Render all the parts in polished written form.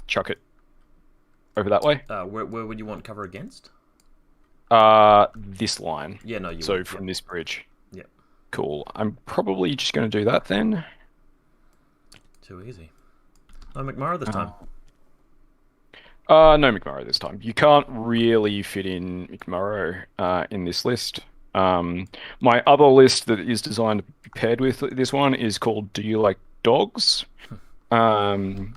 chuck it over that way. Where would you want cover against? This line. Yeah, no, you So would, from this bridge. Yeah. Cool. I'm probably just going to do that then. Too easy. No McMurray this time. No McMurrow this time. You can't really fit in McMurrow in this list. My other list that is designed to be paired with this one is called Do You Like Dogs? After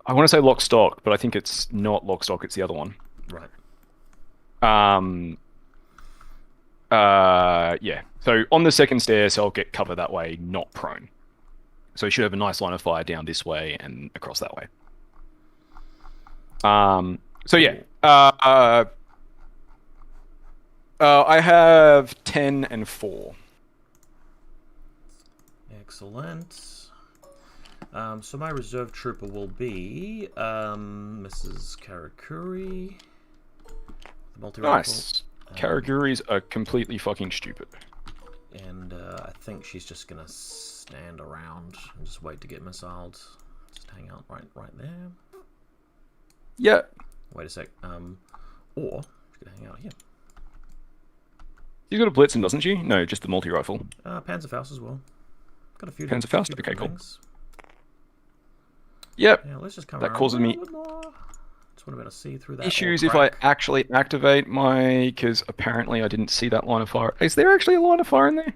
I want to say Lock Stock, but I think it's not Lock Stock, it's the other one. Right. Yeah. So on the second stairs, I'll get cover that way, not prone. So you should have a nice line of fire down this way and across that way. So yeah. I have 10 and 4. Excellent. So my reserve trooper will be Mrs. Karakuri. The multi-rifle. Nice. Karaguris are completely fucking stupid. And I think she's just gonna stand around and just wait to get missiled. Just hang out right there. Yeah. Wait a sec. Or she's gonna hang out here. She's got a Blitzen, doesn't she? No, just the multi-rifle. Panzerfaust as well. Got a few. Panzerfaust? Okay, cool. Things. Yep. Yeah, let's just come that around causes a me little bit more. Just want to be able to see through that. issues if I actually activate my... Because apparently I didn't see that line of fire. Is there actually a line of fire in there?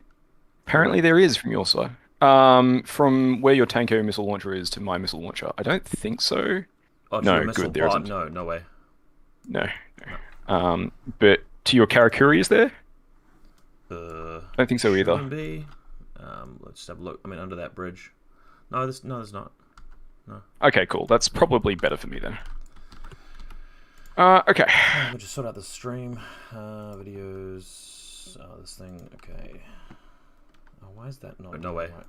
Apparently there is from your side. From where your Tanko missile launcher is to my missile launcher. I don't think so. Oh, no, good, there isn't. No, no way. No. But to your Karakuri is there? I don't think so either. Be. Let's just have a look. I mean, under that bridge. No, there's not. No. Okay, cool. That's probably better for me then. Okay. We'll just sort out the stream. Videos. Oh, this thing. Okay. Oh, why is that not? No way. Right?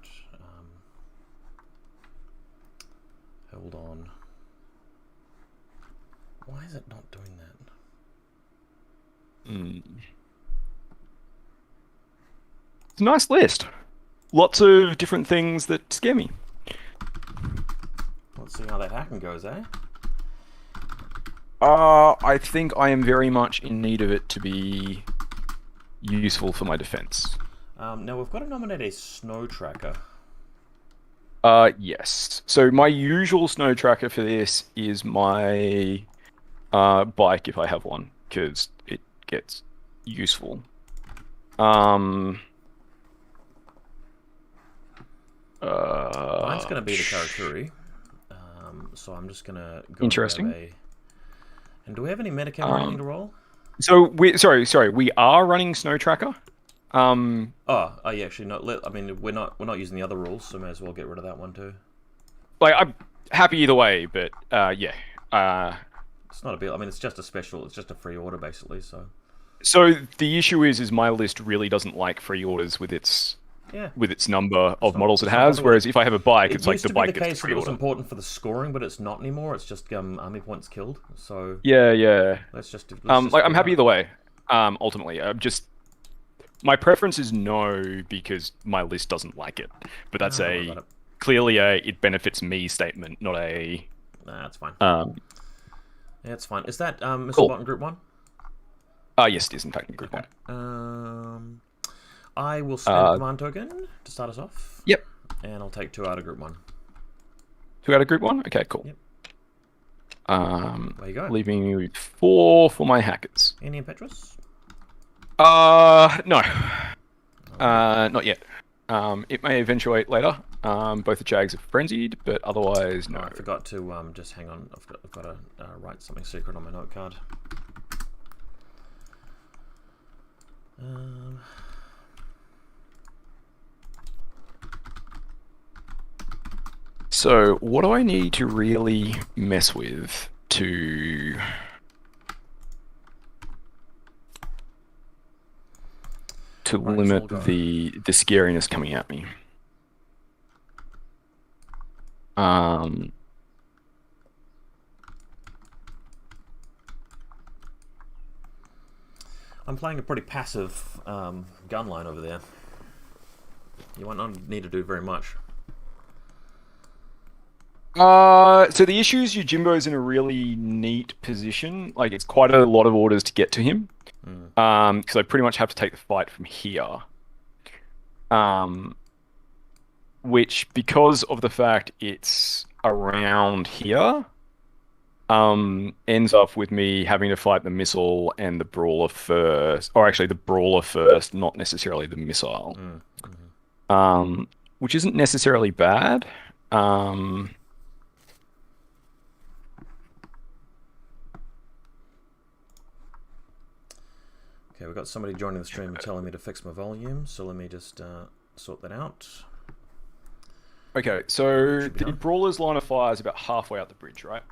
Hold on. Why is it not doing that? It's a nice list. Lots of different things that scare me. Let's see how that hacking goes, eh? I think I am very much in need of it to be useful for my defense. Now we've got to nominate a snow tracker. Yes. So my usual snow tracker for this is my bike, if I have one, because it gets useful. Mine's going to be the Karakuri. So I'm just going to go. Interesting. And do we have any metacam or anything to roll? So sorry, we are running snow tracker. Oh yeah, actually no. I mean, we're not using the other rules, so may as well get rid of that one too. Like, I'm happy either way, but yeah. It's not a bit. I mean, it's just a special. It's just a free order basically. So the issue is my list really doesn't like free orders with its number of models it has. Whereas if I have a bike, it's like the bike gets free order. It was important for the scoring, but it's not anymore. It's just army points killed. So yeah. Let's just like, I'm happy either way. Ultimately, my preference is no because my list doesn't like it. But that's clearly it benefits me statement, not a. Nah, that's fine. Yeah, it's fine. Is that Missile Button Group 1? Yes, it is in fact in Group 1. I will spend a command token to start us off. Yep. And I'll take 2 out of Group 1. 2 out of Group 1? Okay, cool. Yep. There you go. Leaving me with 4 for my hackers. Any Impetrus? No. Not yet. It may eventuate later. Both the Jags are frenzied, but otherwise, no. I forgot to just hang on. I've got to write something secret on my note card. So, what do I need to really mess with to limit the scariness coming at me? I'm playing a pretty passive gun line over there. You might not need to do very much. So the issue is Yojimbo's in a really neat position. Like it's quite a lot of orders to get to him. Hmm. Because I pretty much have to take the fight from here. Um, which because of the fact it's around here, ends up with me having to fight the missile and the brawler first, or actually the brawler first, not necessarily the missile. Mm. Hmm. Um, which isn't necessarily bad. Um, Okay, we've got somebody joining the stream and telling me to fix my volume, so let me just sort that out. okay, so Should be the done. brawler's line of fire is about halfway out the bridge, right?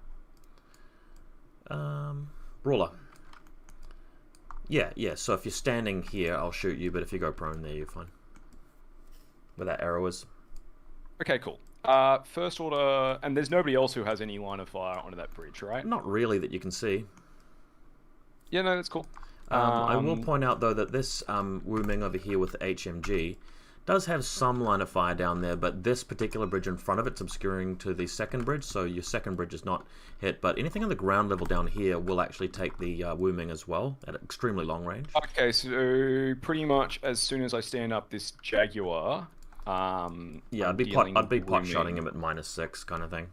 Brawler. Yeah, yeah, so if you're standing here, I'll shoot you, but if you go prone there, you're fine. Where that arrow is. Okay, cool. First order, and there's nobody else who has any line of fire onto that bridge, right? Not really that you can see. Yeah, no, that's cool. I will point out, though, that this Wu Ming over here with the HMG does have some line of fire down there, but this particular bridge in front of it's obscuring to the second bridge, so your second bridge is not hit. But anything on the ground level down here will actually take the Wu Ming as well at extremely long range. Okay, so pretty much as soon as I stand up this Jaguar, Yeah, I'm dealing I'd be with pot shotting Winging. him at -6 kind of thing,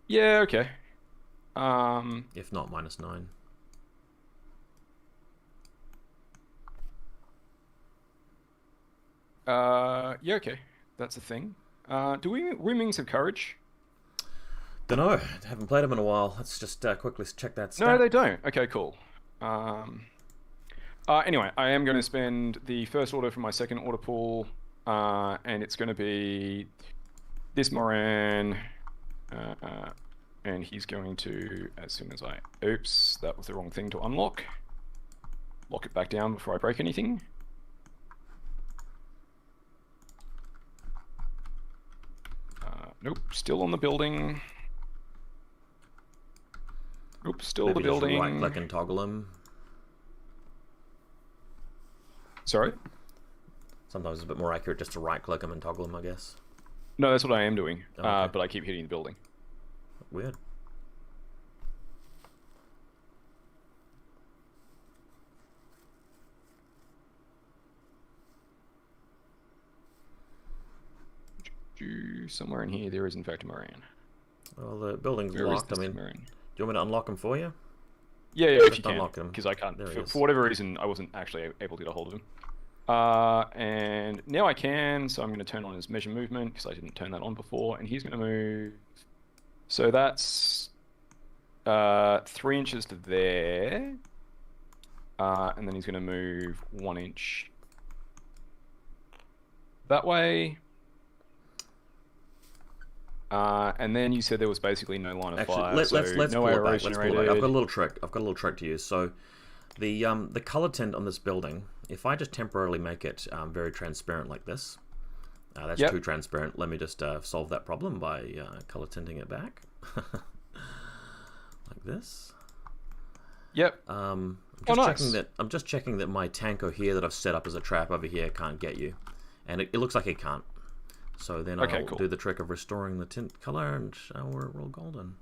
Yeah, okay. Um, if not -9. yeah, okay. That's a thing. Do Wingings have courage? Dunno, haven't played him in a while. Let's just quickly check that No, stat. they don't. Okay, cool. Um, anyway, I am going to spend the first order from my second order pool, and it's going to be this Moran, and he's going to, as soon as I... Oops, that was the wrong thing to unlock. Lock it back down before I break anything. Nope, still on the building. Oops, still Maybe the just building. right click and toggle him. Sorry? Sometimes it's a bit more accurate just to right click him and toggle him, I guess. No, that's what I am doing, Oh, okay. but I keep hitting the building. Weird. Somewhere in here, there is in fact a Moran. Well, the building's Where is locked. I this mean, do Moran? you want me to unlock him for you? Yeah, if Just you can, unlock him. because I can't. There he For, is. for whatever reason, I wasn't actually able to get a hold of him. And now I can, so I'm going to turn on his measure movement, because I didn't turn that on before, and he's going to move. So that's 3 inches to there. And then he's going to move 1 inch that way. And then you said there was basically no line of Actually, fire, let's so let's no pull it arrows back. Let's pull it back. I've generated. got a little trick. I've got a little trick to use. So, the color tint on this building, if I just temporarily make it very transparent like this, that's Yep. too transparent. Let me just solve that problem by color tinting it back, like this. Yep. I'm Oh, just nice. checking that. I'm just checking that my tanko here that I've set up as a trap over here can't get you, and it looks like it can't. So then Okay, I'll cool. do the trick of restoring the tint color, and we're all golden.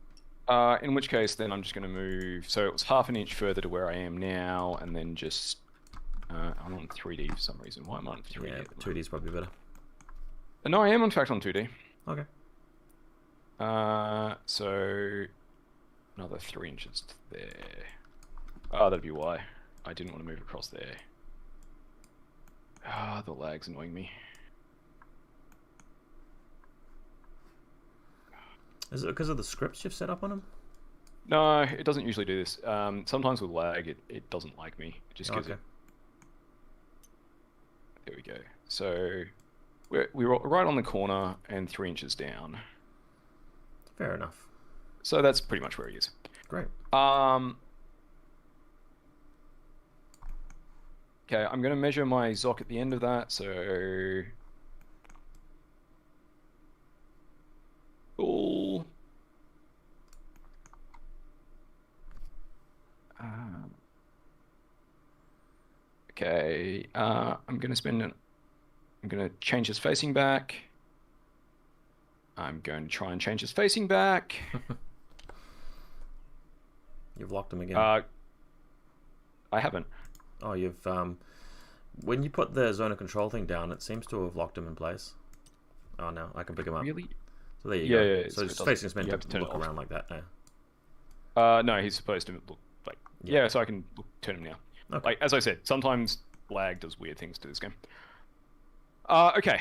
In which case, then I'm just going to move. So it was half an inch further to where I am now, and then just. I'm on 3D for some reason. Why am I on 3D? Yeah, 2D is probably better. No, I am in fact on 2D. Okay. So another 3 inches to there. Oh, that'd be why. I didn't want to move across there. Ah, the lag's annoying me. Is it because of the scripts you've set up on them? No, it doesn't usually do this. Sometimes with lag, it doesn't like me. It just gives Okay. it. There we go. So we're right on the corner and 3 inches down. Fair enough. So that's pretty much where he is. Great. Okay, I'm going to measure my Zoc at the end of that, so... Cool. Okay, I'm going to change his facing back. I'm going to try and change his facing back. You've locked him again. I haven't. Oh, you've when you put the zone of control thing down, it seems to have locked him in place. Oh no, I can pick him up. Really? So there you go. Yeah. So his facing is meant have to to turn look it off. around like that. No, he's supposed to look like yeah. So I can turn him now. Okay. Like as I said, sometimes lag does weird things to this game. Okay.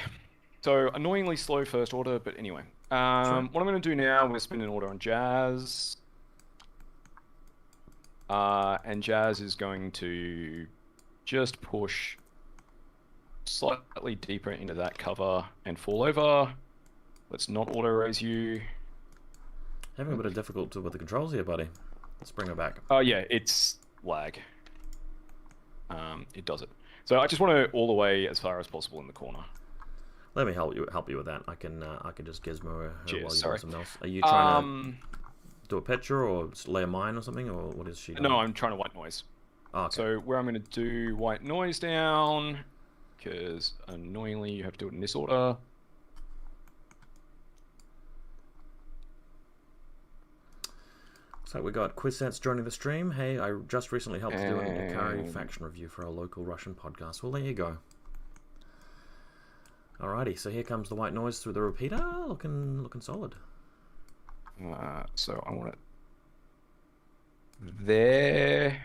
So annoyingly slow first order, but anyway. What I'm going to do now is spin an order on Jazz. And Jazz is going to just push slightly deeper into that cover and fall over. Let's not auto-raise you. Having a bit of difficulty with the controls here, buddy. Let's bring her back. Oh yeah, it's lag. It does it. So I just want to all the way as far as possible in the corner. Let me help you with that. I can just gizmo her while you do something else. Are you trying to do a picture or lay a mine or something, or what is she doing? No, I'm trying to white noise. Oh, okay. So where I'm going to do white noise down, because annoyingly you have to do it in this order. So we got Quizsats joining the stream. Hey, I just recently helped do an Ikari faction review for our local Russian podcast. Well, there you go. Alrighty, so here comes the white noise through the repeater, looking solid. So I want it there.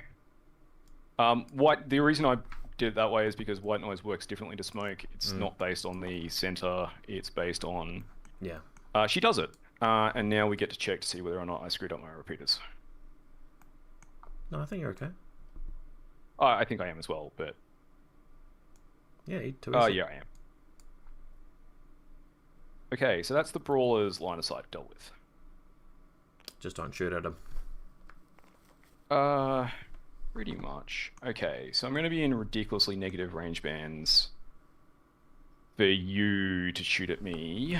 The reason I did it that way is because white noise works differently to smoke. It's not based on the center. It's based on. Yeah. She does it, and now we get to check to see whether or not I screwed up my repeaters. No, I think you're okay. I think I am as well, but. Yeah, too Yeah, easy. I am. Okay, so that's the brawler's line of sight dealt with. Just don't shoot at him. Pretty much. Okay, so I'm going to be in ridiculously negative range bands for you to shoot at me.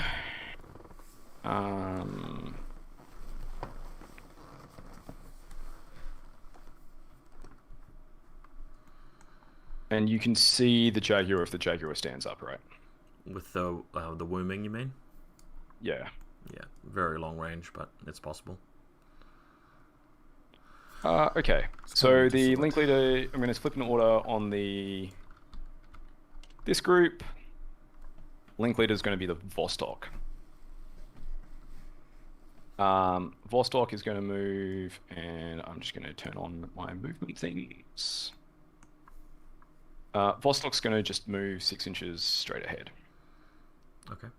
And you can see the Jaguar if the Jaguar stands up, right? With the wombing, you mean? Yeah. Yeah, very long range, but it's possible. Okay, so the link leader, I'm going to flip an order on this group. Link leader is going to be the Vostok. Vostok is going to move, and I'm just going to turn on my movement things. Vostok's going to just move 6 inches straight ahead. Okay.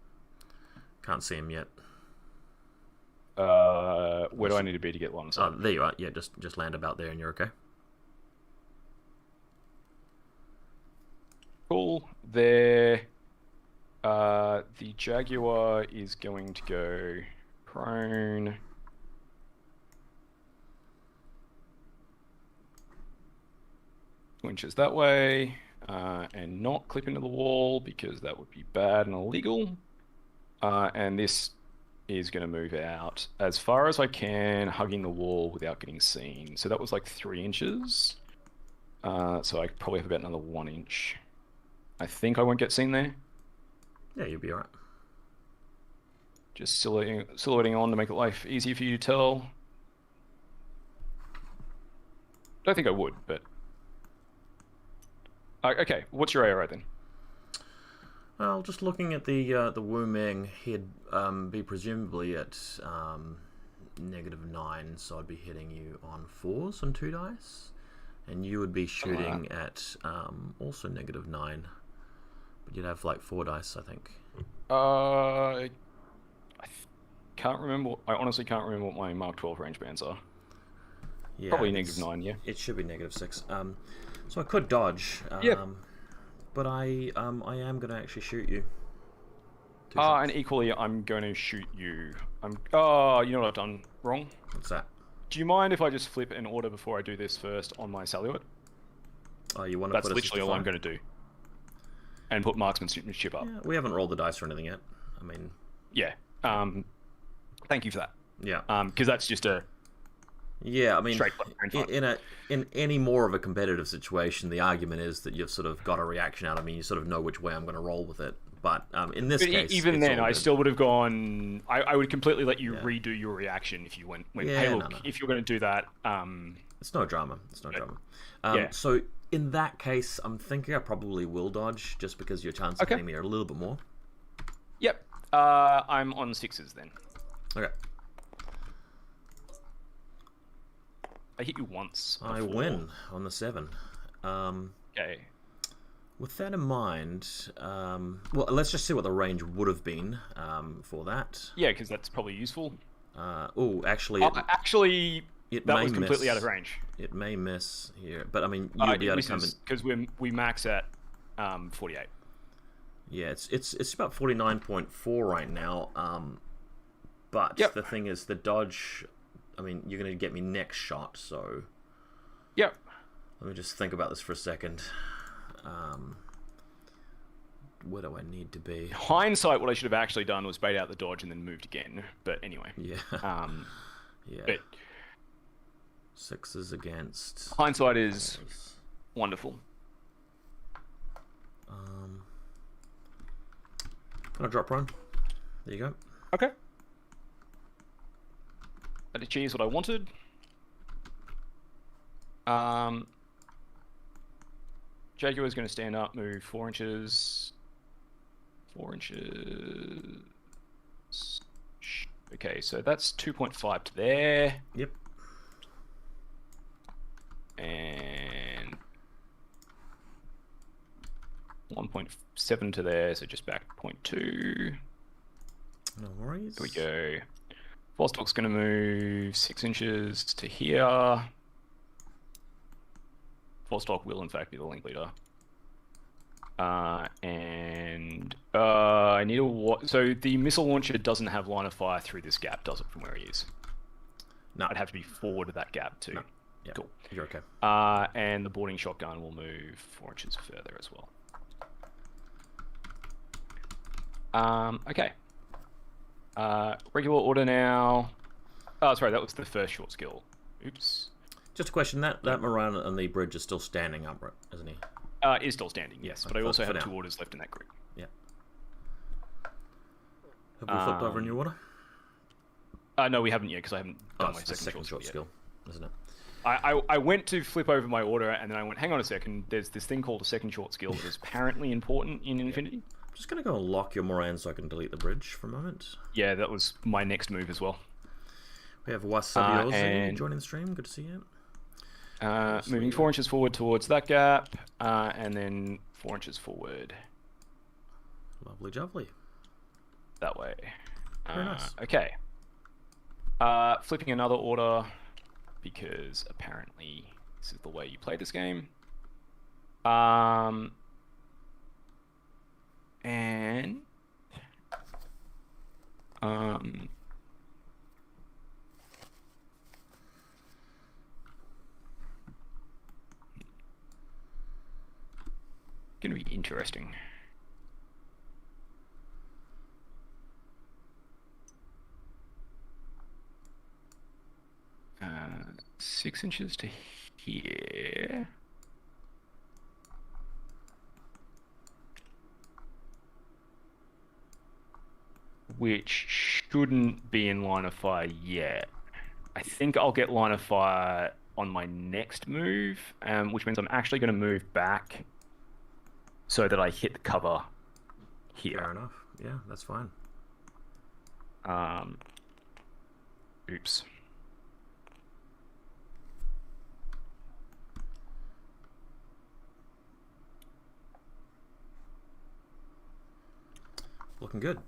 Can't see him yet. Where do I need to be to get line of sight? Oh, there you are. Yeah, just land about there and you're okay. Cool. There. The Jaguar is going to go prone. Winches that way, and not clip into the wall because that would be bad and illegal. And this is going to move out as far as I can, hugging the wall without getting seen. So that was like 3 inches. So I probably have about another 1 inch. I think I won't get seen there. Yeah, you'll be alright. Just silhouetting on to make life easier for you to tell. Don't think I would, but... okay, what's your ARI then? Well, just looking at the Wu Ming, he'd be presumably at -9, so I'd be hitting you on 4s on 2 dice, and you would be shooting at also -9, but you'd have like 4 dice, I think. I can't remember. I honestly can't remember what my Mark 12 range bands are. Yeah, probably -9. Yeah, it should be -6. So I could dodge. Yeah. But I am going to actually shoot you. And equally, I'm going to shoot you. Oh, you know what I've done wrong? What's that? Do you mind if I just flip an order before I do this first on my Saluet? Oh, you want to That's put literally all I'm going to do. And put marksmanship up. Yeah, we haven't rolled the dice or anything yet. I mean... Yeah. Thank you for that. Yeah. Because that's just a... Yeah, I mean, straight in any more of a competitive situation, the argument is that you've sort of got a reaction out of me. You sort of know which way I'm going to roll with it. But in this case, even it's then, all I good. still would have gone. I would completely let you Yeah. redo your reaction if you went. Yeah, Hey, no, look, no. if you're going to do that, It's no drama. It's no drama. yeah. So in that case, I'm thinking I probably will dodge, just because your chance of Okay. hitting me are a little bit more. Yep. I'm on 6s then. Okay. I hit you once. I before. win on the 7. Okay. With that in mind, well, let's just see what the range would have been for that. Yeah, because that's probably useful. Oh, actually, Actually, it that may was completely miss. out of range. It may miss here, but I mean, you'll be able to come in. Because we max at 48. Yeah, it's about 49.4 right now. But Yep. the thing is, the dodge. I mean, you're going to get me next shot, so Yep. let me just think about this for a second. Where do I need to be? Hindsight, what I should have actually done was bait out the dodge and then moved again. But anyway. Yeah. Yeah. But 6s against. hindsight is wonderful. Can I drop prone? There you go. Okay. That achieves what I wanted. Jaguar's going to stand up, move 4 inches. 4 inches. Okay, so that's 2.5 to there. Yep. And 1.7 to there, so just back 0.2. No worries. Here we go. Vostok's going to move 6 inches to here. Vostok will, in fact, be the link leader. And I need a... So the missile launcher doesn't have line of fire through this gap, does it, from where he is? No. I'd have to be forward of that gap, too. No. Yeah. Cool. You're okay. And the boarding shotgun will move 4 inches further as well. Okay. Regular order now. Oh, sorry, that was the first short skill. Oops. Just a question. That Moran on the bridge is still standing upright, isn't he? Is still standing, yes, but I also have 2 orders left in that group. Yeah. Have we flipped over a new order? No, we haven't yet, because I haven't done my it's the second short skill, isn't it? I went to flip over my order, and then I went, hang on a second, there's this thing called a second short skill that is apparently important in Infinity. I'm just going to go and lock your Moran so I can delete the bridge for a moment. Yeah, that was my next move as well. We have Wasabiozi joining the stream. Good to see you. Moving 4 inches forward towards that gap, and then 4 inches forward. Lovely jubbly. That way. Very nice. Okay. Flipping another order, because apparently this is the way you play this game. And... Gonna be interesting. Uh, 6 inches to here. Which shouldn't be in line of fire yet. I think I'll get line of fire on my next move, which means I'm actually going to move back so that I hit the cover here. Fair enough. Yeah, that's fine. Oops. Looking good.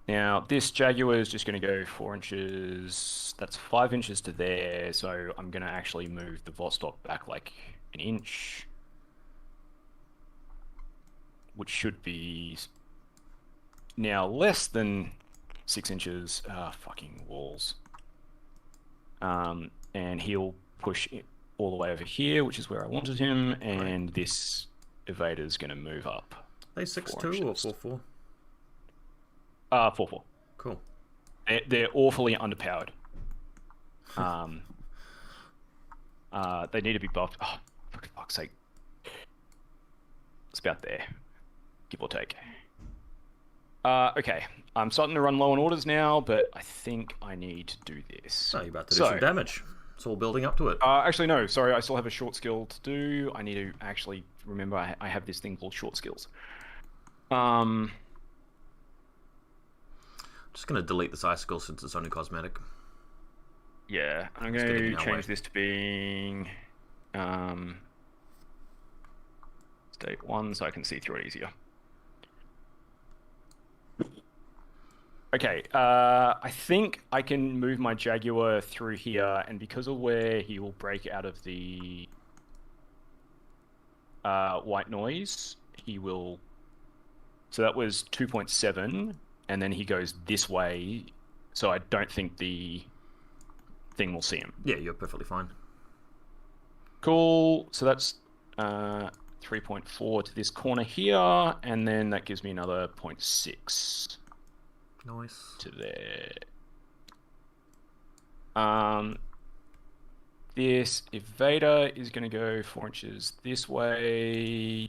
Now, this Jaguar is just going to go 4 inches. That's 5 inches to there, so I'm going to actually move the Vostok back like an inch. Which should be now less than 6 inches. Fucking walls. And he'll push it all the way over here, which is where I wanted him, and this evader's going to move up. Are they 6'2" or 4'4"? 4-4. Cool. They're awfully underpowered. They need to be buffed. Oh, for fuck's sake. about there, give or take. Okay, I'm starting to run low on orders now, but I think I need to do this. So you're about to do some damage. It's all building up to it. Actually, no, sorry, I still have a short skill to do. I need to actually remember I have this thing called short skills. Just going to delete this icicle since it's only cosmetic. Yeah, I'm going to change this to being state 1 so I can see through it easier. Okay, I think I can move my Jaguar through here, and because of where he will break out of the white noise, he will... So that was 2.7, and then he goes this way, so I don't think the thing will see him. Yeah, you're perfectly fine. Cool, so that's 3.4 to this corner here, and then that gives me another 0.6. Nice. To there. This evader is going to go 4 inches this way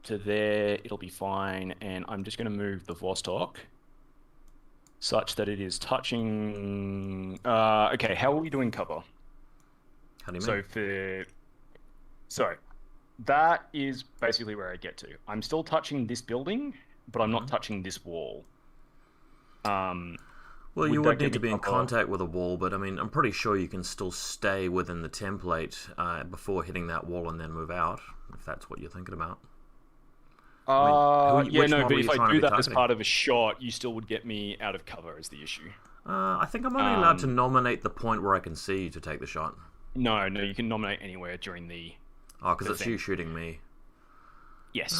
to there. It'll be fine, and I'm just going to move the Vostok such that it is touching... okay, how are we doing cover? How do you mean? So, that is basically where I get to. I'm still touching this building, but I'm not touching this wall. Well, you would need to be in contact with a wall, but I mean, I'm pretty sure you can still stay within the template before hitting that wall and then move out, if that's what you're thinking about. But if I do that as part of a shot, you still would get me out of cover is the issue. I think I'm only allowed to nominate the point where I can see you to take the shot. No, you can nominate anywhere during the... Oh, because it's you shooting me. Yes.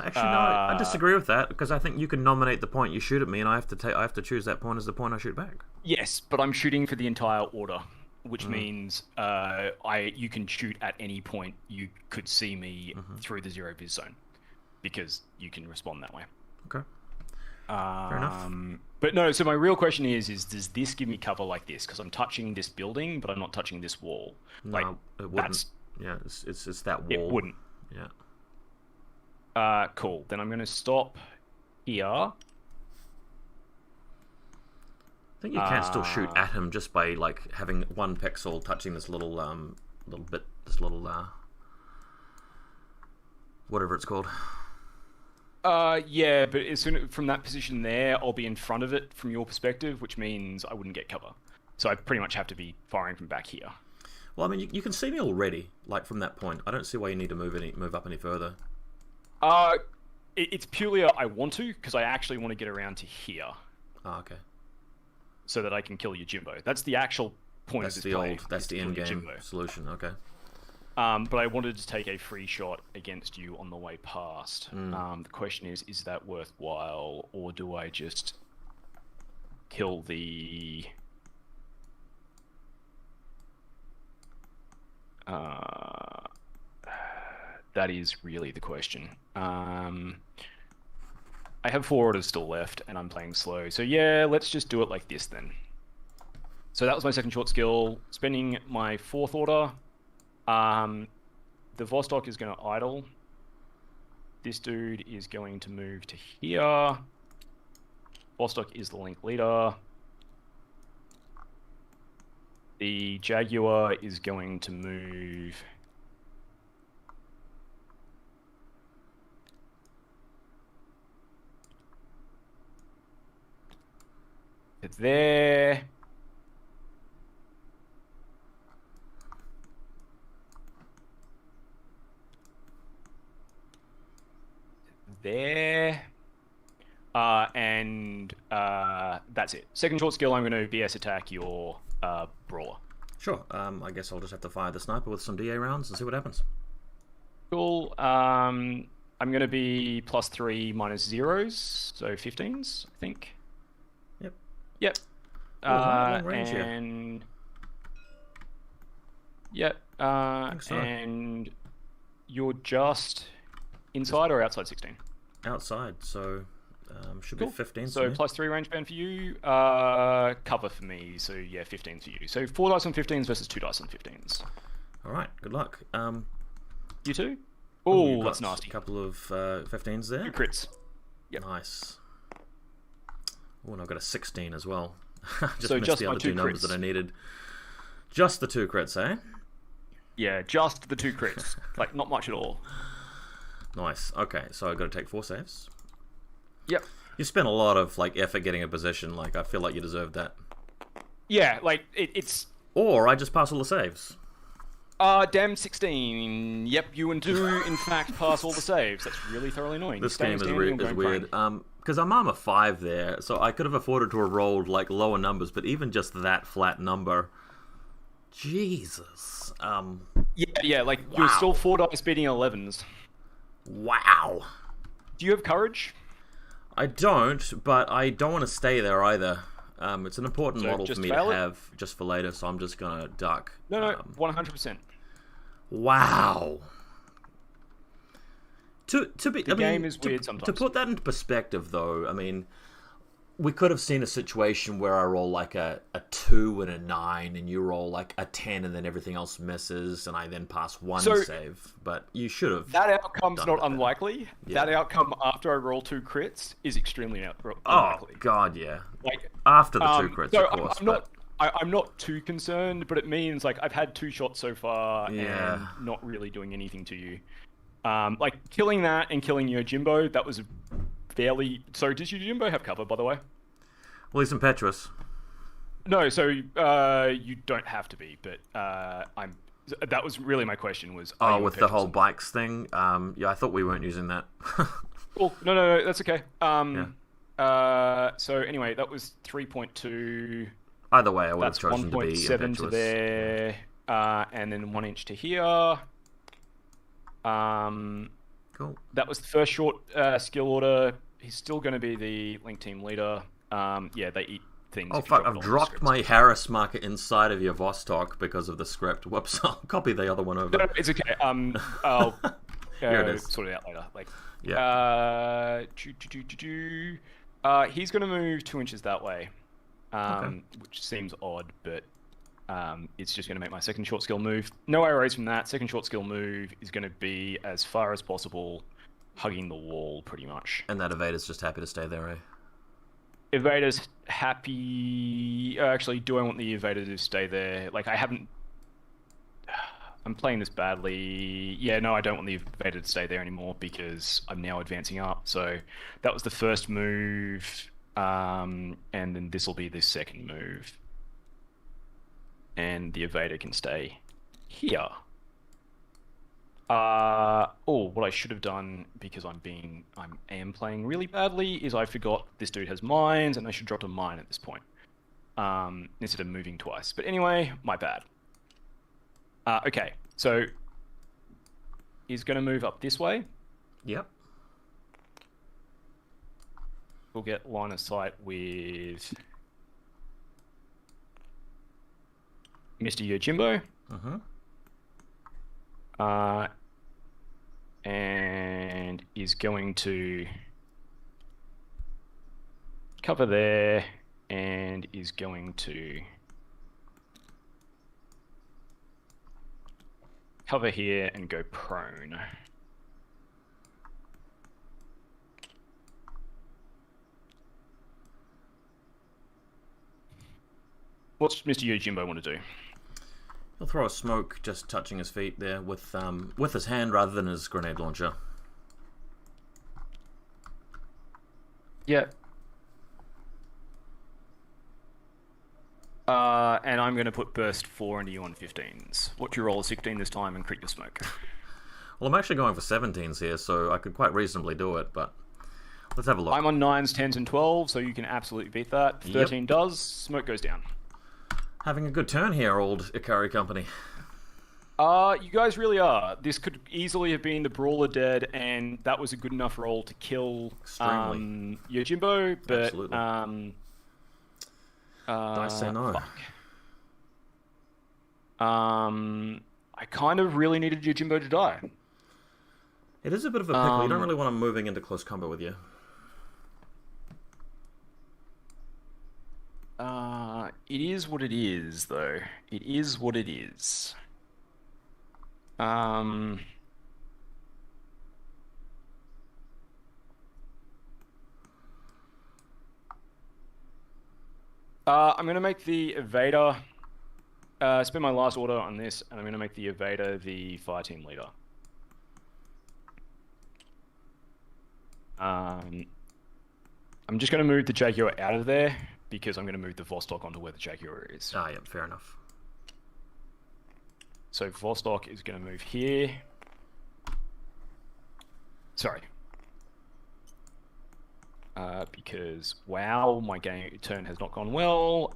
Actually, no, I disagree with that because I think you can nominate the point you shoot at me, and I have to choose that point as the point I shoot back. Yes, but I'm shooting for the entire order, which means you can shoot at any point you could see me through the zero vis zone, because you can respond that way. Okay. Fair enough. But no, so my real question is does this give me cover like this? Because I'm touching this building, but I'm not touching this wall. No, it wouldn't. Yeah, it's that wall. It wouldn't. Yeah. Cool. Then I'm going to stop here. I think you can still shoot at him just by like having one pixel touching this little whatever it's called. Yeah, but as soon from that position there, I'll be in front of it from your perspective, which means I wouldn't get cover. So I pretty much have to be firing from back here. Well, I mean, you can see me already, like from that point. I don't see why you need to move up any further. It's purely I want to, because I actually want to get around to here. Oh, okay. So that I can kill your Jimbo. That's the actual point of this play. That's the end game solution. Okay. But I wanted to take a free shot against you on the way past. The question is that worthwhile, or do I just kill the... that is really the question. I have 4 orders still left, and I'm playing slow. So yeah, let's just do it like this then. So that was my second short skill. Spending my 4th order. The Vostok is going to idle. This dude is going to move to here. Vostok is the link leader. The Jaguar is going to move... to there. There. And that's it. Second short skill, I'm going to BS attack your brawler. Sure. I guess I'll just have to fire the sniper with some DA rounds and see what happens. Cool. I'm going to be +3 -0s, so 15s, I think. Yep. Long range and here. Yep. So. And you're just inside or outside 16? Outside, so should be 15. So +3 range band for you, cover for me, so yeah, 15 for you. So 4 dice on 15s versus 2 dice on 15s. Alright, good luck. You too? Oh, Oh, you that's got nasty. a couple of 15s there. 2 crits. Yep. Nice. Oh, and I've got a 16 as well. Just So missed just the my other 2 two numbers crits. that I needed. Just the 2 crits, eh? Yeah, just the 2 crits. Like, not much at all. Nice. Okay, so I've got to take 4 saves. Yep. You spent a lot of like effort getting a position. Like, I feel like you deserved that. Yeah, like, it's... Or I just pass all the saves. Damn 16. Yep, you and do, in fact, pass all the saves. That's really thoroughly annoying. This Staying game is, standing or is going weird. prone. Because I'm armor 5 there, so I could have afforded to have rolled like lower numbers, but even just that flat number, Jesus. Yeah, like, you're still 4 dice beating 11s. Wow. Do you have courage? I don't, but I don't want to stay there either. It's an important So model just for me to fail it? have just for later, so I'm just gonna duck. No, 100%. Wow. To be, The game is weird sometimes. To put that into perspective, though, I mean, we could have seen a situation where I roll like a 2 and a 9, and you roll like a 10, and then everything else misses, and I then pass one save. But you should have. That outcome's not unlikely. Yeah. That outcome after I roll 2 crits is extremely Oh unlikely. God, yeah. Like After the 2 crits, so of course. I'm not too concerned, but it means like I've had 2 shots so far Yeah. and not really doing anything to you. Like killing that and killing Yojimbo, that was a fairly. So does Yojimbo have cover, by the way? Well, he's impetuous. No, so you don't have to be, but I'm. That was really my question. Was Oh, with the whole bikes thing. Yeah, I thought we weren't using that. Cool. No, that's okay. Yeah. So anyway, that was 3.2. Either way, I would have That's chosen to be 1.7 impetuous. to there, and then 1 inch to here. Cool. That was the first short skill order. He's still going to be the Link team leader. Yeah, they eat things. Oh if you fuck! drop it I've on the dropped script. my Harris marker inside of your Vostok because of the script. Whoops! I'll copy the other one over. No, it's okay. I'll Here it is. sort it out later. Like, Yeah. he's going to move 2 inches that way, Okay. which seems odd, but it's just going to make my second short skill move. No arrows from that. Second short skill move is going to be as far as possible, hugging the wall, pretty much. And that evader's just happy to stay there, eh? Evader's happy. Actually, do I want the evader to stay there? Like, I haven't. I'm playing this badly. Yeah, no, I don't want the evader to stay there anymore because I'm now advancing up. So that was the first move, and then this will be the second move. And the evader can stay here. What I should have done, because I am playing really badly, is I forgot this dude has mines, and I should drop a mine at this point, instead of moving twice. But anyway, my bad. Okay, so he's going to move up this way. Yep. We'll get line of sight with Mr. Yojimbo. And is going to cover there, and is going to cover here and go prone. What's Mr. Yojimbo want to do? He'll throw a smoke just touching his feet there with his hand rather than his grenade launcher. Yeah. And I'm going to put burst 4 into you on 15s. What's your roll? 16 this time and crit your smoke. Well, I'm actually going for 17s here, so I could quite reasonably do it, but let's have a look. I'm on 9s, 10s, and 12s, so you can absolutely beat that. 13 does. Smoke goes down. Having a good turn here, old Ikari company. You guys really are. This could easily have been the Brawler dead, and that was a good enough roll to kill Yojimbo, but Absolutely. Dice say no. Fuck. I kind of really needed Yojimbo to die. It is a bit of a pickle. You don't really want him moving into close combat with you. It is what it is, though. It is what it is. I'm going to make the evader. Spend my last order on this, and I'm going to make the evader the fire team leader. I'm just going to move the Jaguar out of there because I'm going to move the Vostok onto where the Jaguar is. Ah, yep, fair enough. So Vostok is going to move here. Sorry. Because, wow, my turn has not gone well.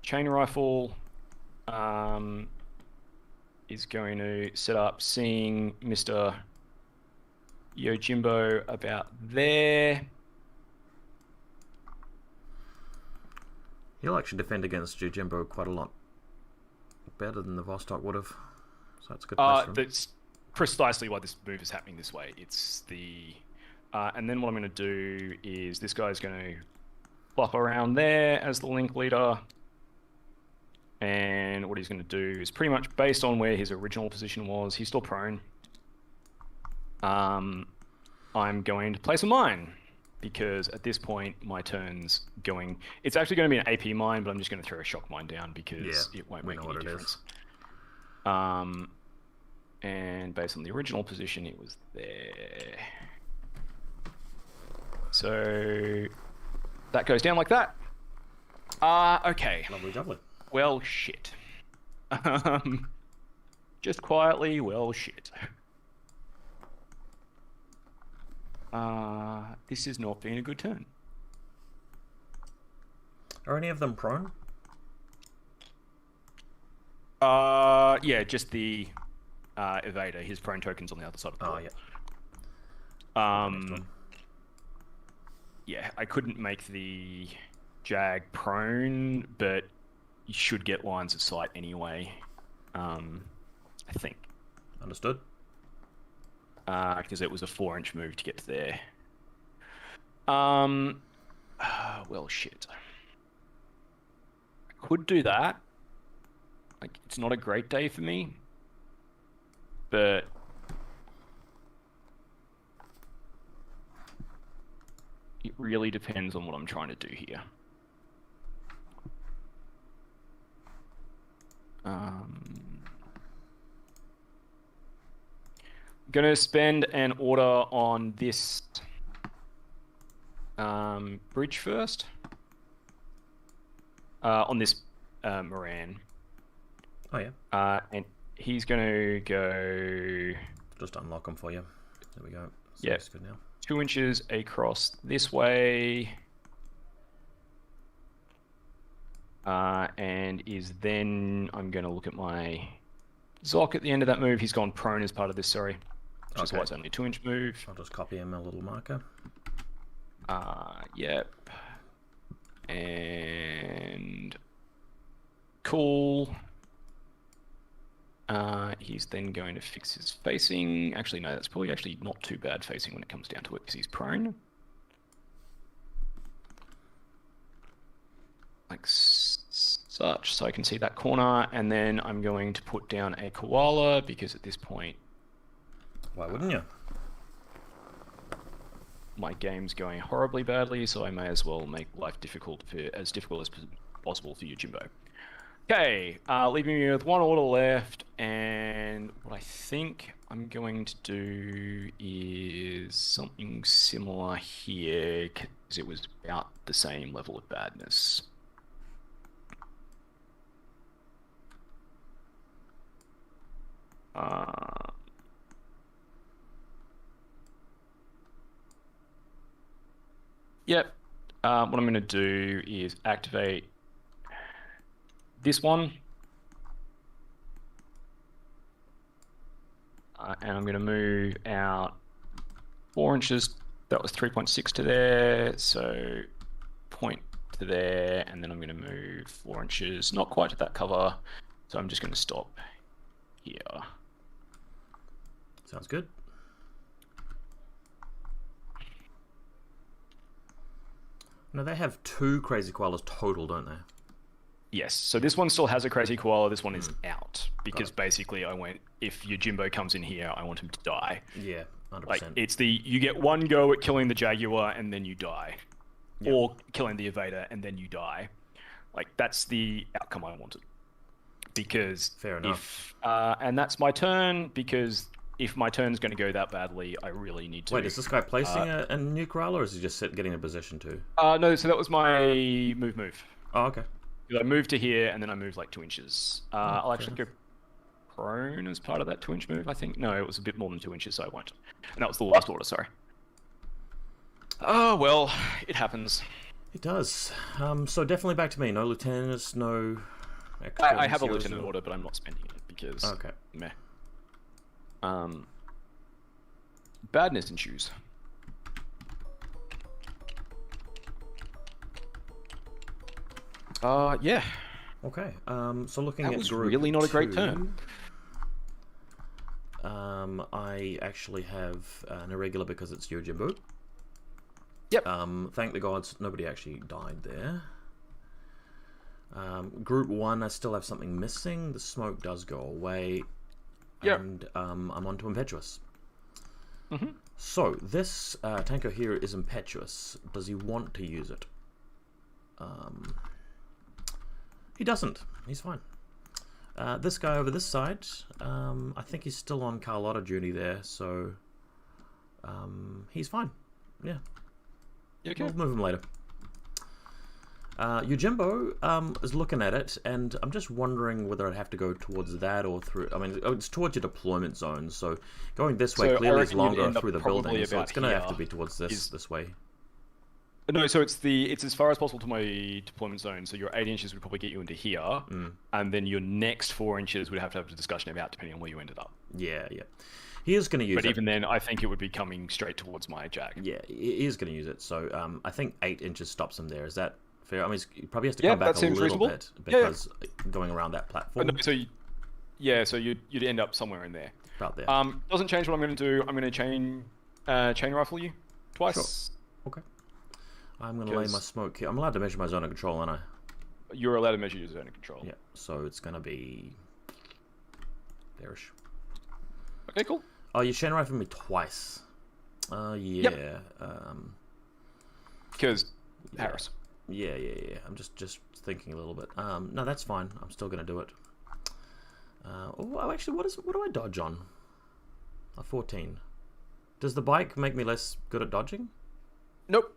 Chain Rifle is going to set up seeing Mr. Yojimbo about there. He'll actually defend against Yojimbo quite a lot better than the Vostok would have. So that's a good place for him. That's precisely why this move is happening this way. It's the... and then what I'm going to do is this guy's going to flop around there as the link leader. And what he's going to do is pretty much based on where his original position was. He's still prone. I'm going to place a mine because at this point my turn's going... It's actually going to be an AP mine, but I'm just going to throw a shock mine down because it won't make any difference. And based on the original position, it was there. So that goes down like that. Okay. Lovely jubbly. Well, shit. Just quietly, well, shit. This has not been a good turn. Are any of them prone? Yeah, just the evader. His prone token's on the other side of the board. Yeah. Yeah, I couldn't make the Jag prone, but you should get lines of sight anyway. I think. Understood. Because it was a 4-inch move to get to there. Well, shit. I could do that. Like, it's not a great day for me. But... it really depends on what I'm trying to do here. Gonna spend an order on this bridge first. On this Moran. Oh yeah. And he's gonna go... Just unlock them for you. There we go. So yeah. That's good now. 2 inches across this way. And is then... I'm going to look at my Zoc at the end of that move. He's gone prone as part of this, sorry. Which is why it's only a 2-inch move. I'll just copy him a little marker. Yep. And... cool. He's then going to fix his facing. Actually, no, that's probably actually not too bad facing when it comes down to it because he's prone. Like such, so I can see that corner, and then I'm going to put down a koala because at this point... Why wouldn't you? My game's going horribly badly, so I may as well make life difficult as possible for you, Jimbo. Okay, leaving me with one order left, and what I think I'm going to do is something similar here, because it was about the same level of badness. Yep, what I'm going to do is activate this one, and I'm going to move out 4 inches. That was 3.6 to there, so point to there, and then I'm going to move 4 inches, not quite to that cover, so I'm just going to stop here. Sounds good. Now they have 2 crazy koalas total, don't they? Yes, so this one still has a crazy koala, this one is out. Because basically I went, if your Jimbo comes in here, I want him to die. Yeah, 100%. Like, it's the, you get one go at killing the Jaguar and then you die. or killing the evader and then you die. Like that's the outcome I wanted. Because Fair enough. and that's my turn because if my turn's going to go that badly, I really need to. Wait, is this guy placing a nuke roll, or is he just getting a position to? No, so that was my move. Oh, okay. I moved to here and then I moved like 2 inches. I'll actually enough. go prone as part of that 2 inch move, I think. No, it was a bit more than 2 inches, so I won't. And that was the last order, sorry. Oh, well, it happens. It does. So definitely back to me. No lieutenants, no... I have a lieutenant order, but I'm not spending it because... Okay. Meh. Badness ensues. Yeah. Okay. So looking That at was group really not a great 2, turn. I actually have an irregular because it's Yojimbo. Yep. Thank the gods, nobody actually died there. Group 1, I still have something missing. The smoke does go away. Yep. And I'm on to Impetuous. Mm-hmm. So, this tanker here is Impetuous. Does he want to use it? He doesn't. He's fine. This guy over this side, I think he's still on Carlotta duty there, so he's fine. Yeah. Okay. We'll move him later. Yojimbo is looking at it, and I'm just wondering whether I'd have to go towards that or through... I mean, it's towards your deployment zone, so going this way clearly is longer through the building, so it's going to have to be towards this way. No, so it's as far as possible to my deployment zone, so your 8 inches would probably get you into here, and then your next 4 inches would have to have a discussion about depending on where you ended up. Yeah, yeah. He is going to use it. But even then, I think it would be coming straight towards my jag. Yeah, he is going to use it, so I think 8 inches stops him there. Is that fair? I mean, he probably has to come back a little reasonable. bit because going around that platform. No, so you'd end up somewhere in there. About there. Doesn't change what I'm going to do. I'm going to chain rifle you twice. Sure. Okay. I'm going to lay my smoke here. I'm allowed to measure my zone of control, aren't I? You're allowed to measure your zone of control. Yeah, so it's going to be there-ish. Okay, cool. Oh, you chain rifled me twice. Yeah. Yep. Because Paris. Yeah. I'm just thinking a little bit. No, that's fine. I'm still going to do it. Actually, what do I dodge on? A 14. Does the bike make me less good at dodging? Nope.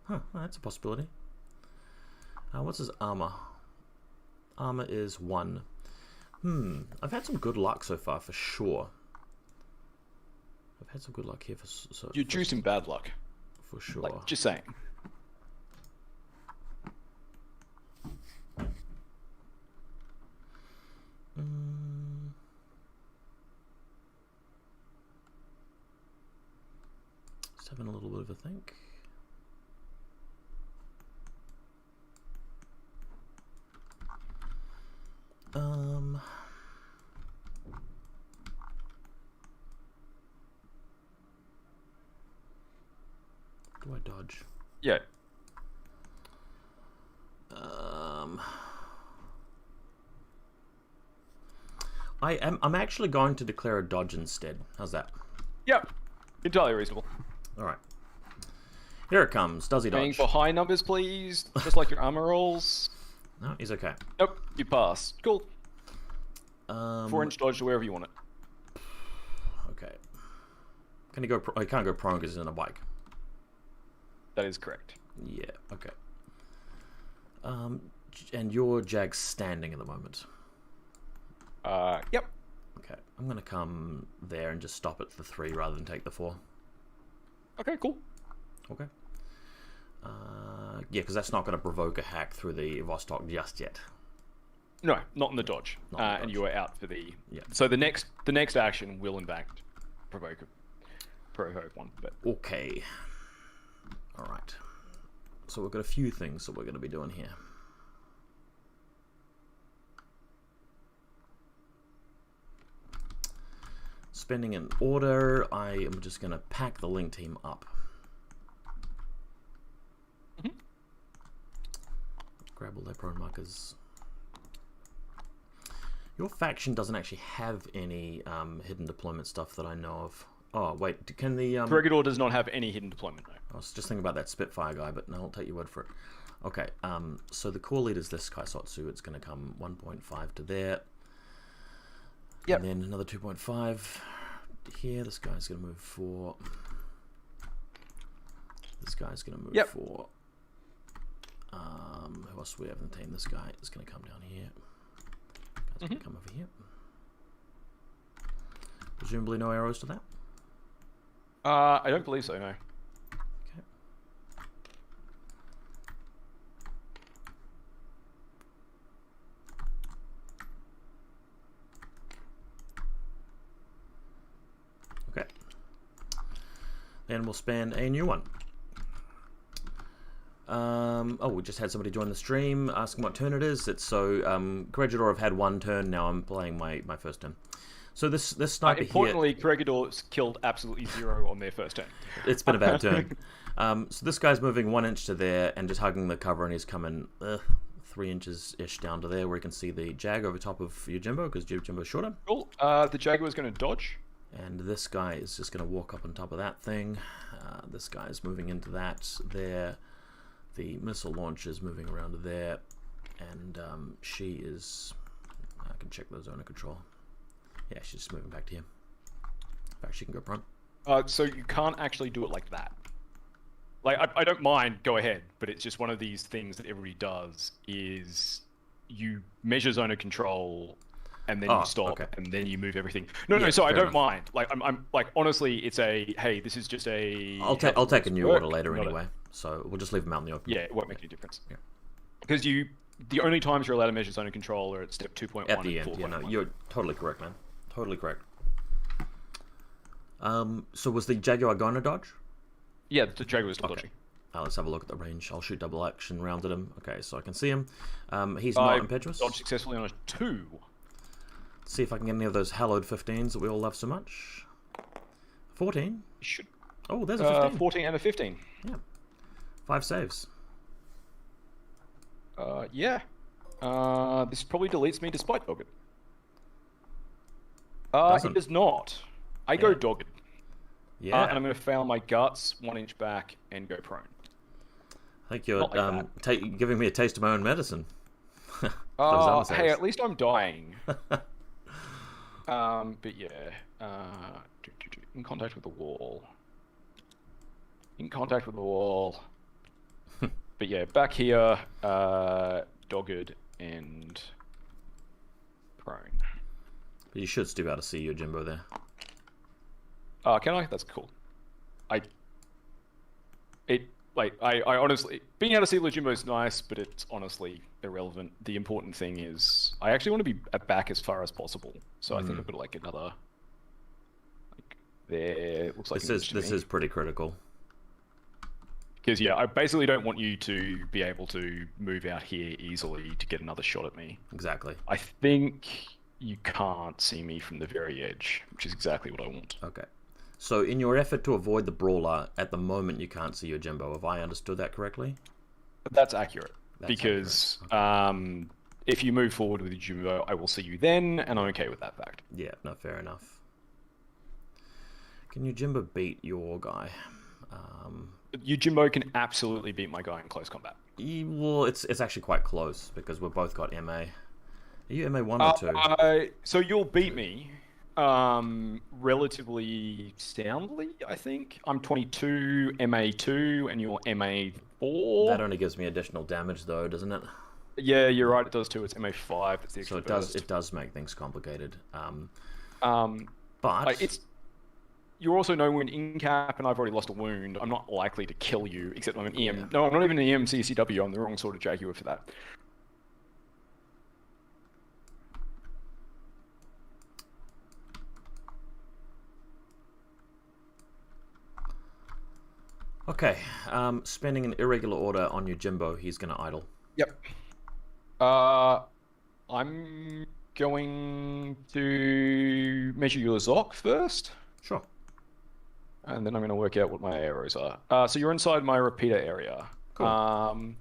Huh, well, that's a possibility. What's his armor? Armor is 1. I've had some good luck so far, for sure. I've had some good luck here You're juicing bad luck. For sure. Like, just saying. Just having a little bit of a think. Do I dodge? Yeah. I'm actually going to declare a dodge instead. How's that? Yep. Entirely reasonable. All right. Here it comes. Does he dodge? Aiming for high numbers, please. Just like your armor rolls. No, he's okay. Nope. You pass. Cool. 4-inch dodge to wherever you want it. Okay. Can he go? He can't go prone because he's on a bike. That is correct. Yeah. Okay. And your Jag's standing at the moment. Yep. Okay. I'm gonna come there and just stop at the 3 rather than take the 4. Okay, cool. Okay. Yeah, because that's not going to provoke a hack through the Vostok just yet. No, not in the dodge. And you are out for the... Yeah. So the next action will in fact provoke one. But okay. All right. So we've got a few things that we're going to be doing here. Spending an order, I am just going to pack the link team up. Grab all their prone markers. Your faction doesn't actually have any hidden deployment stuff that I know of. Oh wait, can the Corregidor does not have any hidden deployment, no. I was just thinking about that Spitfire guy, but no, I'll take your word for it. Okay, so the core lead is this Kaisotsu. It's going to come 1.5 to there. Yep. And then another 2.5 here. This guy's going to move 4. This guy's going to move 4. Who else do we have in the team? This guy is going to come down here. Guy's going to come over here. Presumably no arrows to that? I don't believe so, no. Okay. Okay. Then we'll span a new one. Oh, we just had somebody join the stream asking what turn it is. It's so Corregidor have had one turn, now I'm playing my first turn. So this sniper importantly, Corregidor's killed absolutely 0 on their first turn. It's been a bad turn. So this guy's moving 1 inch to there and just hugging the cover, and he's coming 3 inches-ish down to there, where you can see the Jag over top of Yojimbo, because Yojimbo's shorter. Cool. The Jaguar's going to dodge. And this guy is just going to walk up on top of that thing. This guy is moving into that there. The missile launcher is moving around to there. And she is... I can check the zone of control. Yeah, she's just moving back to here. In fact, she can go prone. So you can't actually do it like that. Like, I don't mind, go ahead, but it's just one of these things that everybody does, is you measure zone of control, and then you stop, and then you move everything. No, so I don't mind. Like, I'm like, honestly, it's a, hey, this is just a... I'll take a new order later anyway, so we'll just leave them out in the open. Yeah, it won't make any difference. Yeah. Because the only times you're allowed to measure zone of control are at step 2.1 at the end. Yeah, no, you're totally correct, man. Totally correct. So was the Jaguar going to dodge? Yeah, the Jaguar's dodging. Let's have a look at the range. I'll shoot double action rounds at him. Okay, so I can see him. He's not impetuous. Dodged successfully on a 2. Let's see if I can get any of those hallowed 15s that we all love so much. 14. Should. Oh, there's a 15. 14 and a 15. Yeah. 5 saves. Yeah. This probably deletes me despite dogged. It does not. I go dogged. Yeah. And I'm going to fail my guts 1 inch back and go prone. I think you're giving me a taste of my own medicine. Hey, at least I'm dying. But yeah. In contact with the wall. In contact with the wall. But yeah, back here, dogged and prone. But you should still be able to see your Jimbo there. Can I? That's cool. I honestly, being able to see Jimbo is nice, but it's honestly irrelevant. The important thing is I actually want to be back as far as possible. So I think I've got like another, like there. Looks like this is pretty critical. Because yeah, I basically don't want you to be able to move out here easily to get another shot at me. Exactly. I think you can't see me from the very edge, which is exactly what I want. Okay. So in your effort to avoid the brawler, at the moment you can't see your Jimbo. Have I understood that correctly? That's accurate. Because okay. If you move forward with your Jimbo, I will see you then, and I'm okay with that fact. Yeah, no, fair enough. Can your Jimbo beat your guy? Your Jimbo can absolutely beat my guy in close combat. Well, it's actually quite close, because we've both got MA. Are you MA 1 or 2? So you'll beat me relatively soundly, I think. I'm 22, MA 2, and you're MA 4. That only gives me additional damage, though, doesn't it? Yeah, you're right. It does too. It's MA 5. It's the extra so it does make things complicated. But it's. You also know we're in in-cap, and I've already lost a wound. I'm not likely to kill you, except I'm an EM. Yeah. No, I'm not even an EMCCW. I'm the wrong sort of Jaguar for that. Okay, spending an irregular order on your Jimbo, he's going to idle. Yep. I'm going to measure your Zoc first. Sure. And then I'm going to work out what my arrows are. So you're inside my repeater area. Cool.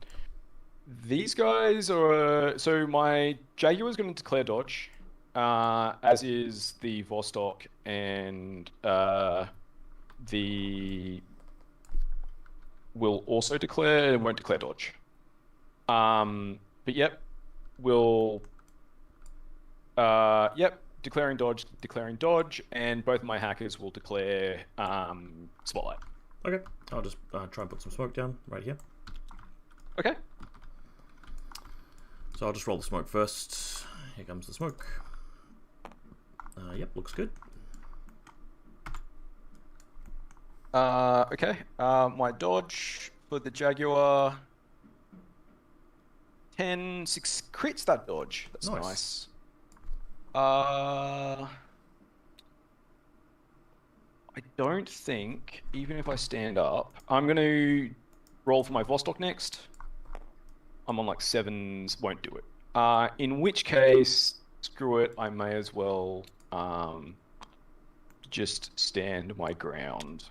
These guys are... So my Jaguar is going to declare dodge, as is the Vostok and the will also declare, it won't declare dodge. But yep, will declaring dodge, and both of my hackers will declare spotlight. Okay, I'll just try and put some smoke down right here. Okay. So I'll just roll the smoke first. Here comes the smoke. Yep, looks good. Okay. My dodge for the Jaguar 6 crits that dodge. That's nice. I don't think, even if I stand up, I'm going to roll for my Vostok next. I'm on like 7s, won't do it. In which case, screw it, I may as well just stand my ground.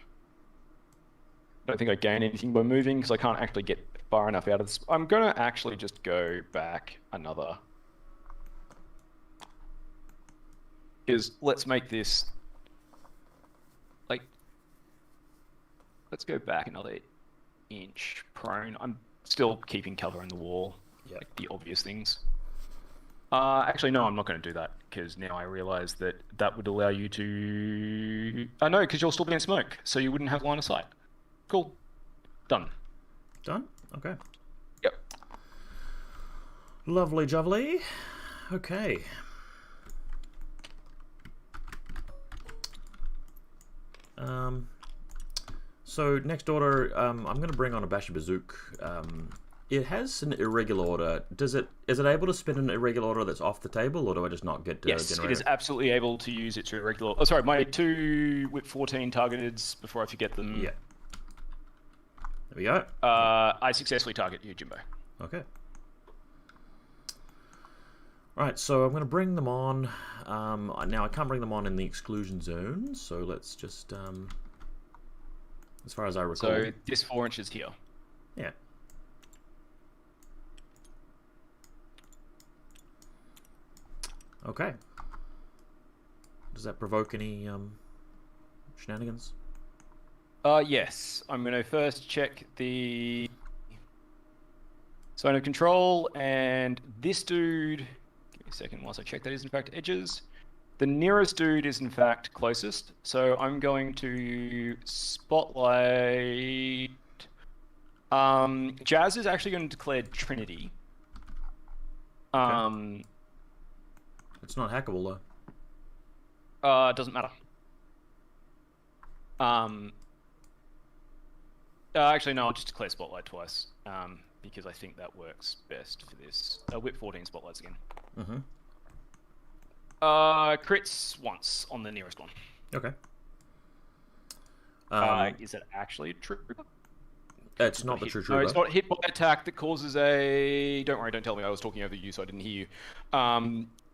I don't think I gain anything by moving because I can't actually get far enough out of this. I'm going to actually just go back another. Because let's make this, like, let's go back another inch prone. I'm still keeping cover in the wall, like the obvious things. Actually, no, I'm not going to do that because now I realize that that would allow you to... no, because you'll still be in smoke, so you wouldn't have line of sight. Cool. Done. Done? Okay. Yep. Lovely jubbly. Okay. So next order, I'm going to bring on a Basher Bazook. It has an irregular order. Is it able to spin an irregular order that's off the table, or do I just not get to generate? Yes, it is absolutely able to use its irregular... Oh, sorry, my 2 whip 14 targeteds before I forget them. Yeah. There we go. I successfully target you, Jimbo. Okay. Right, so I'm going to bring them on. Now, I can't bring them on in the exclusion zone, so let's just... as far as I recall... So, this 4 inches here. Yeah. Okay. Does that provoke any shenanigans? Yes. I'm going to first check the zone of control, and this dude... Give me a second whilst I check that is in fact edges. The nearest dude is in fact closest, so I'm going to spotlight... Jazz is actually going to declare Trinity. Okay. It's not hackable though. It doesn't matter. Actually, no, I'll just declare Spotlight twice, because I think that works best for this. Whip 14 Spotlights again. Mm-hmm. Crits once on the nearest one. Okay. Is it actually true? It's not the true No, it's not hit by attack that causes a... Don't worry, don't tell me I was talking over you, so I didn't hear you.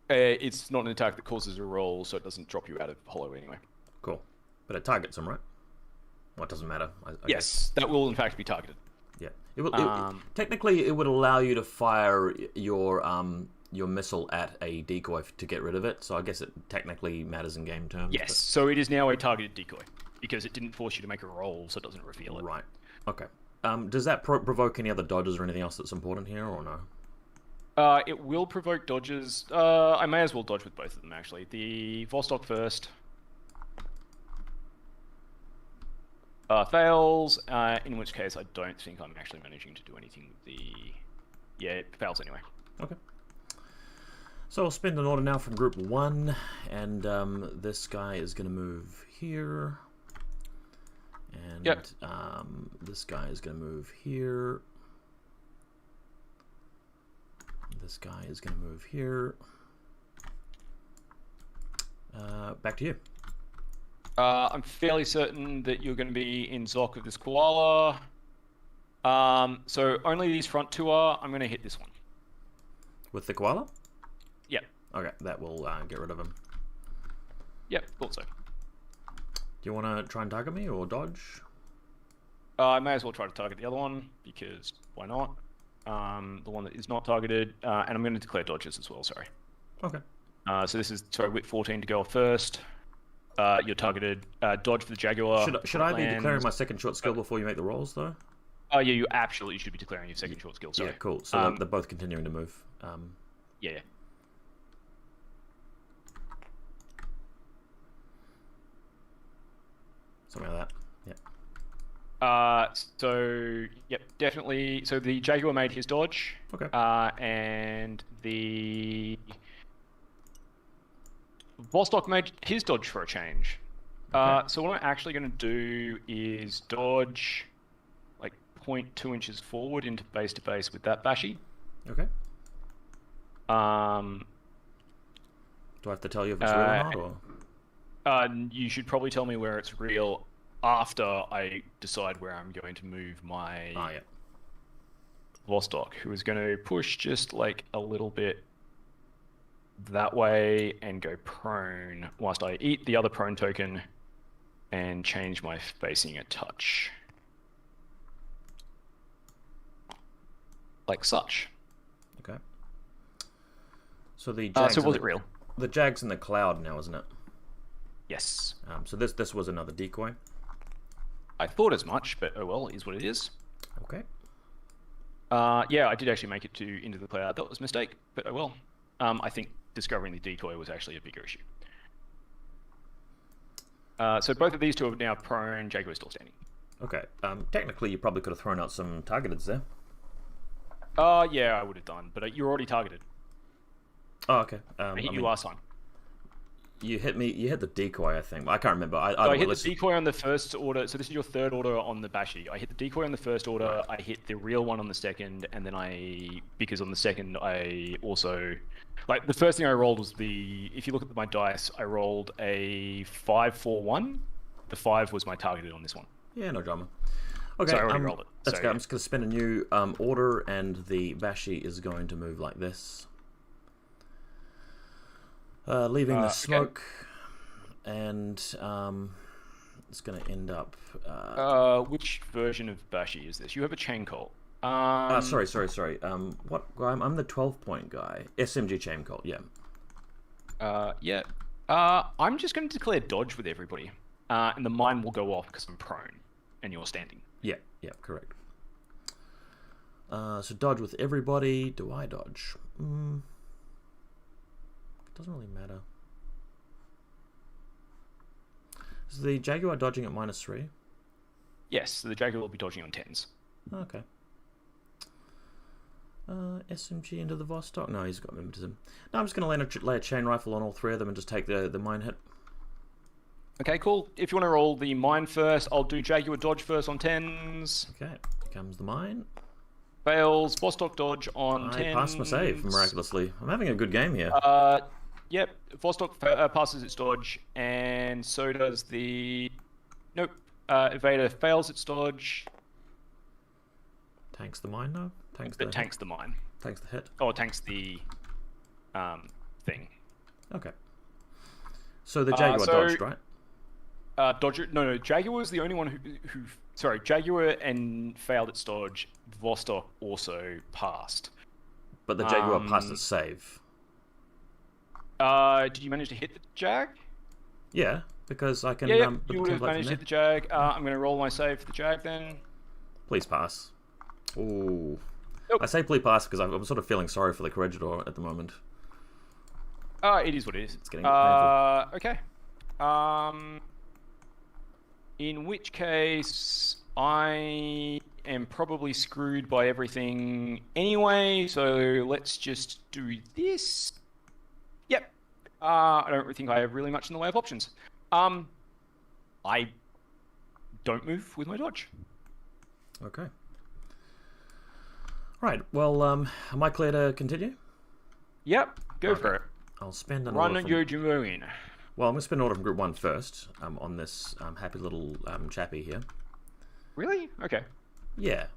It's not an attack that causes a roll, so it doesn't drop you out of hollow anyway. Cool. But it targets them, right? Well, it doesn't matter. I yes, guess. That will in fact be targeted. Yeah. Technically, it would allow you to fire your missile at a decoy to get rid of it, so I guess it technically matters in game terms. Yes, so it is now a targeted decoy, because it didn't force you to make a roll, so it doesn't reveal it. Right. Okay. Does that provoke any other dodges or anything else that's important here, or no? It will provoke dodges. I may as well dodge with both of them, actually. The Vostok first. Fails, in which case I don't think I'm actually managing to do anything with the... Yeah, it fails anyway. Okay. So I'll spend an order now from group 1, and this guy is going to move here. And this guy is going to move here. This guy is going to move here. Back to you. I'm fairly certain that you're going to be in Zoc of this koala. So only these front 2 are. I'm going to hit this one. With the koala? Yep. Okay, that will get rid of him. Yep, thought so. Do you want to try and target me or dodge? I may as well try to target the other one, because why not? The one that is not targeted, and I'm going to declare dodges as well, sorry. Okay. So this is, sorry, whip 14 to go off first. You're targeted. Dodge for the Jaguar. Should I be lands. declaring my second short skill before you make the rolls, though? Oh, yeah, you absolutely should be declaring your second short skill. Sorry. Yeah, cool. So they're both continuing to move. Yeah. Something like that. Yeah. So yep, definitely. So the Jaguar made his dodge. Okay. And the Vostok made his dodge for a change. Okay. So what I'm actually going to do is dodge like 0.2 inches forward into base to base with that Bashi. Okay. Um, Do I have to tell you if it's real or not? Or? You should probably tell me where it's real after I decide where I'm going to move my Vostok, who is going to push just like a little bit that way and go prone whilst I eat the other prone token and change my facing a touch. Like such. Okay. So the Jags so was it real? The Jag's in the cloud now, isn't it? Yes. So this was another decoy. I thought as much, but oh well, it is what it is. Okay. Yeah, I did actually make it into the cloud. That was a mistake, but oh well. I think discovering the decoy was actually a bigger issue. So both of these two are now prone. Jaguar is still standing. Okay. Technically, you probably could have thrown out some targeteds there. Yeah, I would have done, but you're already targeted. Oh, okay. I hit you last time. You hit me. You hit the decoy, I think. I can't remember. I hit the decoy on the first order. So this is your third order on the Bashi. I hit the decoy on the first order. I hit the real one on the second, and then because on the second I also, like the first thing I rolled was if you look at my dice, I rolled a 5-4-1. The 5 was my targeted on this one. Yeah, no drama. Okay, so I already rolled it. Let's go. I'm just going to spin a new order, and the Bashi is going to move like this. Leaving the smoke, okay. And it's going to end up... which version of Bashi is this? You have a chain cult. Sorry. What guy? I'm the 12-point guy. SMG chain cult, yeah. Yeah. I'm just going to declare dodge with everybody. And the mine will go off because I'm prone and you're standing. Yeah, correct. So dodge with everybody. Do I dodge? Doesn't really matter. Is the Jaguar dodging at -3? Yes, so the Jaguar will be dodging on 10s. Okay. SMG into the Vostok. No, he's got mimetism. No, I'm just going to lay a chain rifle on all three of them and just take the mine hit. Okay, cool. If you want to roll the mine first, I'll do Jaguar dodge first on 10s. Okay, here comes the mine. Fails. Vostok dodge on 10s. I passed my save, miraculously. I'm having a good game here. Yep, Vostok passes its dodge, and so does the... Nope. Evader fails its dodge. Tanks the mine, though? Tanks the mine. Tanks the hit. Oh, tanks the thing. Okay. So the Jaguar dodged, right? No, Jaguar was the only one who sorry, Jaguar and failed its dodge. Vostok also passed. But the Jaguar passed its save. Did you manage to hit the Jag? Yeah, because I can... Yeah, you would have managed to hit the Jag. I'm going to roll my save for the Jag then. Please pass. Ooh. Nope. I say please pass because I'm sort of feeling sorry for the Corregidor at the moment. It is what it is. It's getting painful. Okay. In which case, I am probably screwed by everything anyway, so let's just do this. Yep. I don't think I have really much in the way of options. I don't move with my dodge. Okay. Right, well, am I clear to continue? Yep, go for it. I'll spend an Run order your Jamoon. Well, I'm going to spend an order from Group 1 first, on this happy little chappy here. Really? Okay. Yeah.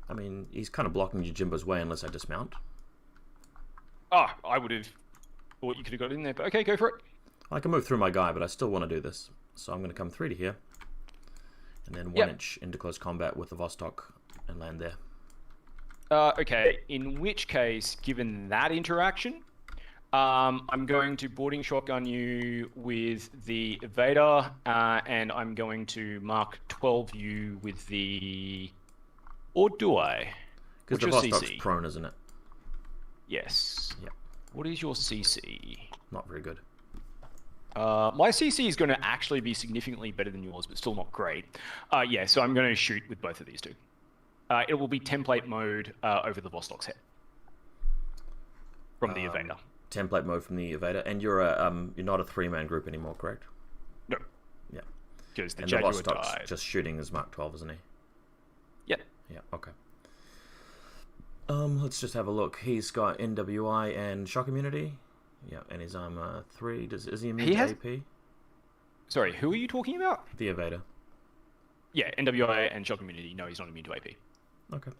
I mean, he's kind of blocking Jimbo's way unless I dismount. I would have thought you could have got in there, but okay, go for it. I can move through my guy, but I still want to do this. So I'm going to come 3 to here. And then 1 inch into close combat with the Vostok and land there. Okay, in which case, given that interaction, I'm going to boarding shotgun you with the evader, and I'm going to mark 12 you with the. Or do I? Because What's the your Vostok's CC? prone, isn't it? Yes. Yep. What is your CC? Not very good. My CC is going to actually be significantly better than yours, but still not great. Yeah, so I'm going to shoot with both of these two. It will be template mode over the Vostok's head from the evader. Template mode from the evader, and you're not a 3-man group anymore, correct? No. Yeah. Because the And Jaguar the Vostok's died. just shooting his Mark 12, isn't he? Yep. Yeah. Okay. Let's just have a look. He's got NWI and shock immunity. Yeah, and his armor 3. Is he immune to AP? Sorry, who are you talking about? The evader. Yeah, NWI and shock immunity. No, he's not immune to AP. Okay.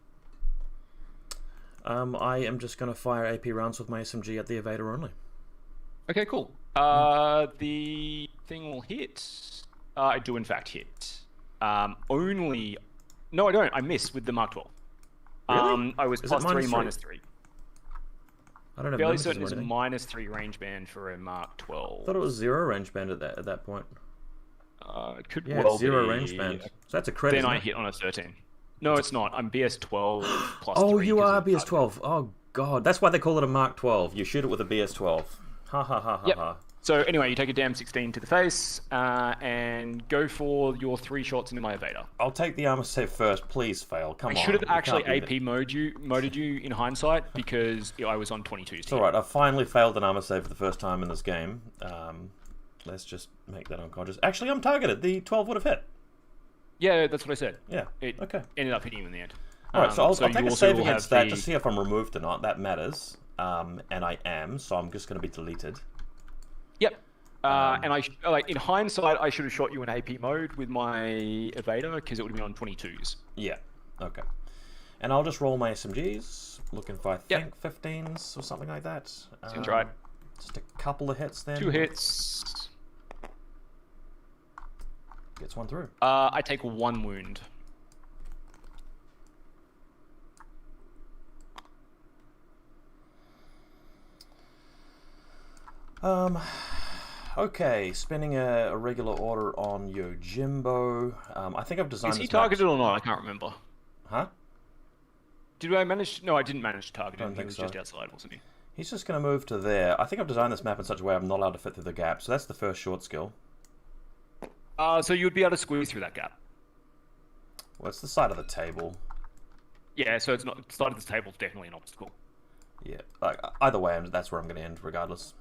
I am just going to fire AP rounds with my SMG at the evader only. Okay, cool. The thing will hit. I do in fact hit. Only. No, I don't. I miss with the Mark 12. Really? I was plus 3, minus 3. I don't have Fairly numbers certain or it's anything. minus 3 range band for a Mark 12. I thought it was 0 range band at that point. It could Yeah, well it's 0 be. range band. So that's a crit. Then isn't I it? hit on a 13. No, it's not. I'm BS 12 plus 3. Oh, you 'cause are of BS 12. Oh god, that's why they call it a Mark 12. You shoot it with a BS 12. Ha ha ha ha Yep. ha. So anyway, you take a damn 16 to the face and go for your 3 shots into my evader. I'll take the armor save first. Please fail. Come on. I should have You actually can't be moded you in hindsight because I was on 22. It's alright, I've finally failed an armor save for the first time in this game. Let's just make that unconscious. Actually, I'm targeted. The 12 would have hit. Yeah, that's what I said. Yeah. It Okay. ended up hitting him in the end. Alright, so I'll you take a also save will against have that to see if I'm removed or not. That matters. And I am, so I'm just going to be deleted. Yep. And in hindsight, I should have shot you in AP mode with my evader because it would have been on 22s. Yeah. Okay. And I'll just roll my SMGs. Looking for, I think, 15s or something like that. Seems right. Just a couple of hits then. 2 hits. Gets one through. I take 1 wound. Okay, spending a regular order on Yojimbo. I think I've designed Is he this map- targeted or not? I can't remember. Huh? Did I manage? No, I didn't manage to target him. Don't He think was so. just outside, wasn't he? He's just going to move to there. I think I've designed this map in such a way I'm not allowed to fit through the gap. So that's the first short skill. So you'd be able to squeeze through that gap. Well, it's the side of the table. Yeah, so it's not. Side of this table is definitely an obstacle. Yeah. Like, either way, that's where I'm going to end, regardless.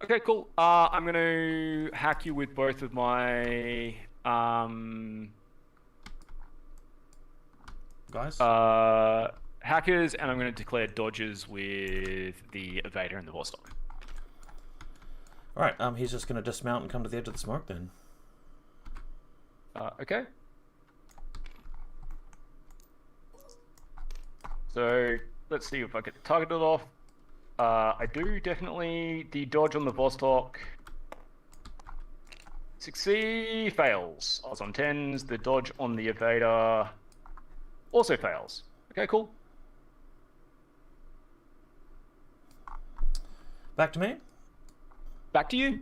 Okay, cool. I'm gonna hack you with both of my Guys? hackers, and I'm gonna declare dodges with the evader and the Vostok. Alright, he's just going to dismount and come to the edge of the smoke then. Okay. So let's see if I get targeted off. I do definitely. The dodge on the Vostok succeed fails. I was on 10s. The dodge on the evader also fails. Okay, cool. Back to me? Back to you.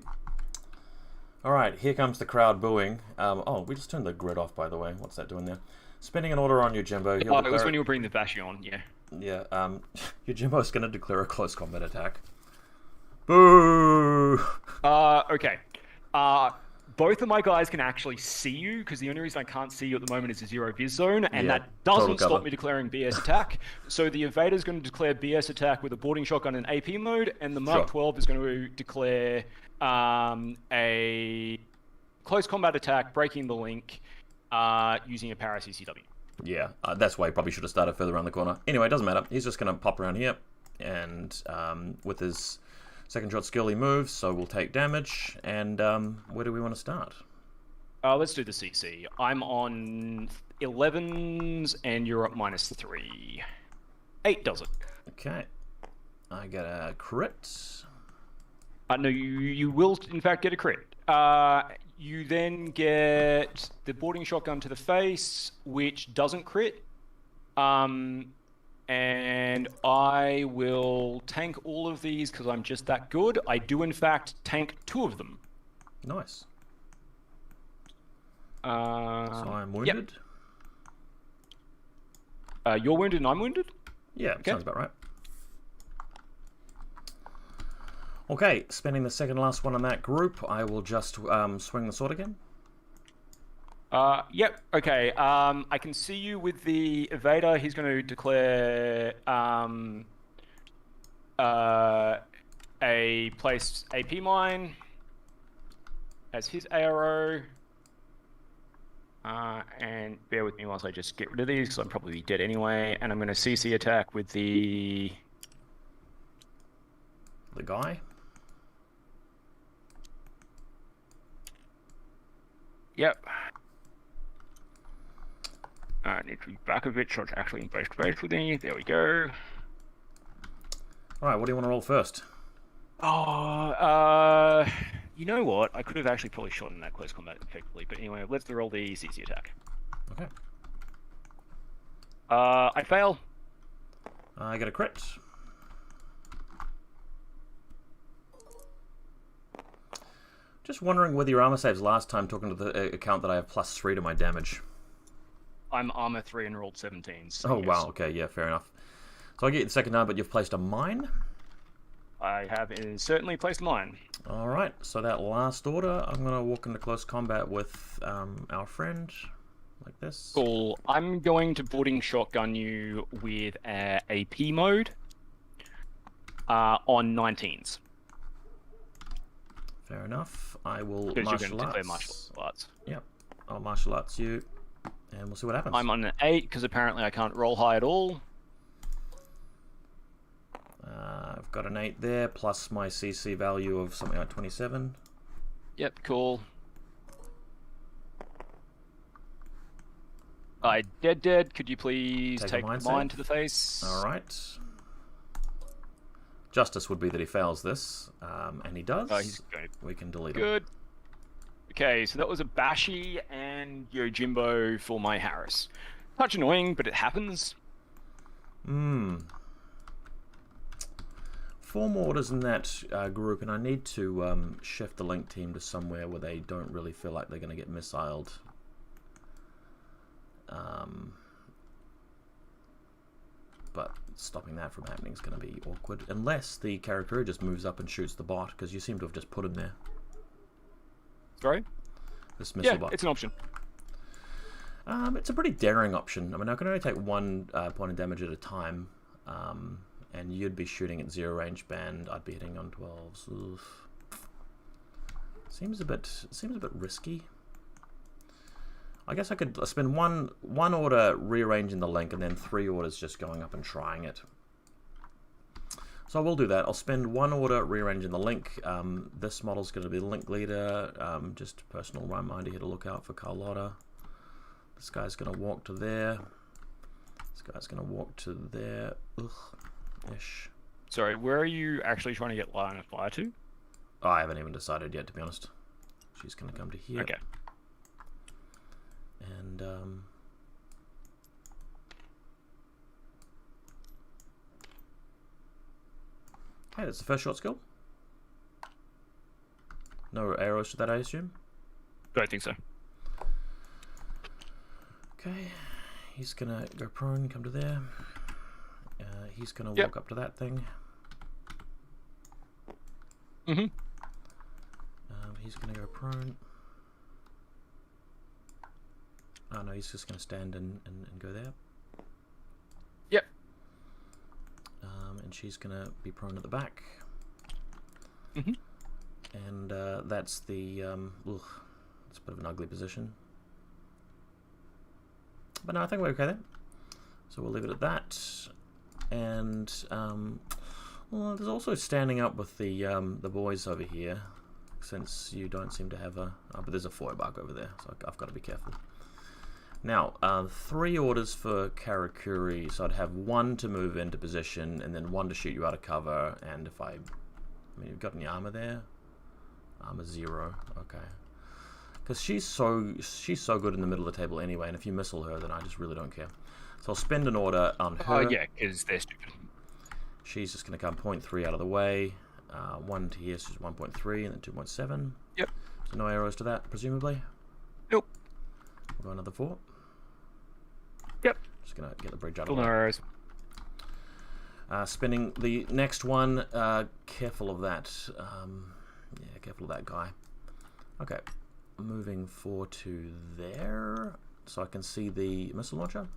Alright, here comes the crowd booing. Oh, we just turned the grid off, by the way. What's that doing there? Spinning an order on you, Jimbo. Oh, it was when you were bringing the Bastion, yeah. Yeah, your Jimbo's going to declare a close combat attack. Boo! Okay. Both of my guys can actually see you, because the only reason I can't see you at the moment is a 0 vis zone, and Yeah, that doesn't total cover. stop me declaring BS attack. So the evader's going to declare BS attack with a boarding shotgun in AP mode, and the Mark Sure. 12 is going to declare a close combat attack, breaking the link, using a para CCW. Yeah, that's why he probably should have started further around the corner. Anyway, it doesn't matter. He's just going to pop around here, and with his second shot skill, he moves, so we'll take damage. And where do we want to start? Let's do the CC. I'm on 11s, and you're at -3. 8 does it. Okay. I get a crit. No, you will in fact get a crit. You then get the boarding shotgun to the face, which doesn't crit. and I will tank all of these because I'm just that good. I do, in fact, tank 2 of them. Nice. So So I'm wounded. Yep. You're wounded and I'm wounded? Yeah, Okay. sounds about right. Okay, spending the second last one on that group, I will just swing the sword again. Yep. Okay. I can see you with the evader. He's going to declare a placed AP mine as his ARO. And bear with me whilst I just get rid of these because I'm probably dead anyway. And I'm going to CC attack with the guy. Yep. I need to be back a bit so it's actually in face to face with me. There we go. Alright, what do you want to roll first? Oh, you know what? I could have actually probably shortened that close combat effectively, but anyway, let's roll the CC attack. Okay. I fail. I get a crit. Just wondering whether your armor saves last time talking to the account that I have +3 to my damage. I'm armor 3 and rolled 17. So oh, yes. Wow, okay, yeah, fair enough. So I get you the second time, but you've placed a mine? I have certainly placed mine. Alright, so that last order, I'm going to walk into close combat with our friend, like this. Cool. I'm going to boarding shotgun you with AP mode on 19s. Fair enough. I will Because you're going to martial declare arts. martial arts. Yep, I'll martial arts you, and we'll see what happens. I'm on an 8 because apparently I can't roll high at all. I've got an 8 there, plus my CC value of something like 27. Yep, cool. I dead. Could you please take mine to the face? Alright. Justice would be that he fails this, and he does. He's going we can delete him. Good. Okay, so that was a Bashi and Yojimbo for my Harris. Touch annoying, but it happens. 4 more orders in that group, and I need to shift the link team to somewhere where they don't really feel like they're going to get missiled. But stopping that from happening is going to be awkward, unless the character just moves up and shoots the bot, because you seem to have just put him there. Sorry? This missile bot. It's an option. It's a pretty daring option. I mean, I can only take 1 point of damage at a time, and you'd be shooting at 0 range band. I'd be hitting on 12s. Oof. Seems a bit risky. I guess I could spend one order rearranging the link, and then 3 orders just going up and trying it. So I will do that. I'll spend 1 order rearranging the link. This model's going to be the link leader. Just a personal reminder here to look out for Carlotta. This guy's going to walk to there. This guy's going to walk to there. Ugh-ish. Sorry, where are you actually trying to get line of fire to? Oh, I haven't even decided yet, to be honest. She's going to come to here. Okay. And, hey, that's the first short skill. No arrows to that, I assume? Don't think so. Okay, he's gonna go prone, come to there. He's gonna walk up to that thing. He's gonna go prone. Oh no, he's just gonna stand and go there. Yep. And she's gonna be prone at the back. And that's the it's a bit of an ugly position. But no, I think we're okay there. So we'll leave it at that. And well, there's also standing up with the boys over here, since you don't seem to have a. Oh, but there's a Feuerbach over there, so I've got to be careful. Now, 3 orders for Karakuri, so I'd have 1 to move into position, and then 1 to shoot you out of cover. And if I mean, you've got any armor there? Armor 0. Okay. Because she's so good in the middle of the table anyway, and if you missile her, then I just really don't care. So I'll spend an order on her. Oh, yeah, because they're stupid. She's just going to come 0.3 out of the way. 1 to here, so 1.3, and then 2.7. Yep. So no arrows to that, presumably? Nope. We'll go another 4. Yep. Just going to get the bridge out Still of no the way. arrows. Spinning the next one. Careful of that. Yeah, careful of that guy. Okay. Moving 4 to there, so I can see the missile launcher.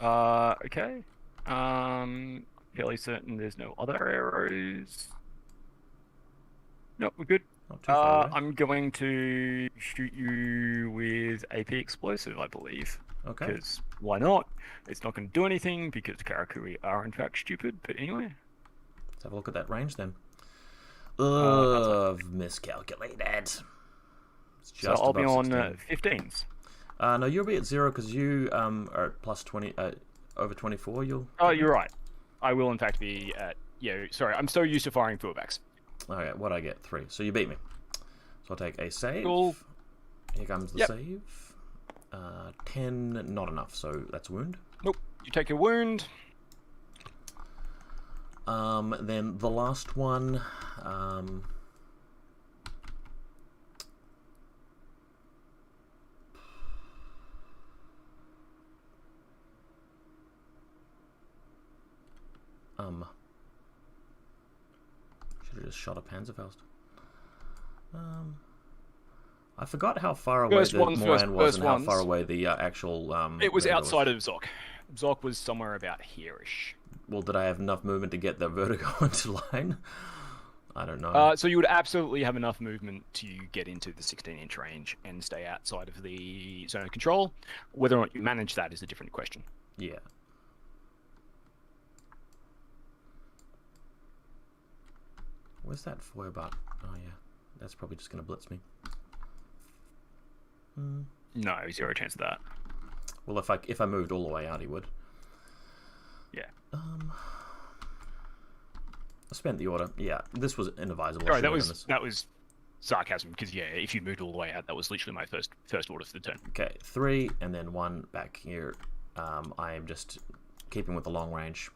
Okay. Fairly certain there's no other arrows. Nope, we're good. Not too far away. I'm going to shoot you with AP explosive, I believe. Okay. Because why not? It's not going to do anything because Karakuri are in fact stupid. But anyway. Let's have a look at that range then. Ugh, miscalculated. So I'll be on 15s. No, you'll be at 0 because you are at plus 20, over 24. Oh, you're right. I will in fact be at. Yeah, sorry. I'm so used to firing fullbacks. Okay, what I get 3. So you beat me. So I'll take a save. Cool. Here comes the save. 10, not enough. So that's a wound. Nope. You take a wound. Then the last one. Should have just shot a Panzerfaust. I forgot how far away the Moran was and how far away the actual. It was outside of Zok. Zok was somewhere about here-ish. Well, did I have enough movement to get the vertigo into line? I don't know. So you would absolutely have enough movement to get into the 16-inch range and stay outside of the zone of control. Whether or not you manage that is a different question. Yeah. Where's that Feuerbach? Oh yeah, that's probably just gonna blitz me. No, 0 chance of that. Well, if I moved all the way out, he would. Yeah. I spent the order. Yeah, this was inadvisable. Sorry, that was sarcasm because yeah, if you moved all the way out, that was literally my first order for the turn. Okay, 3 and then 1 back here. I am just keeping with the long range.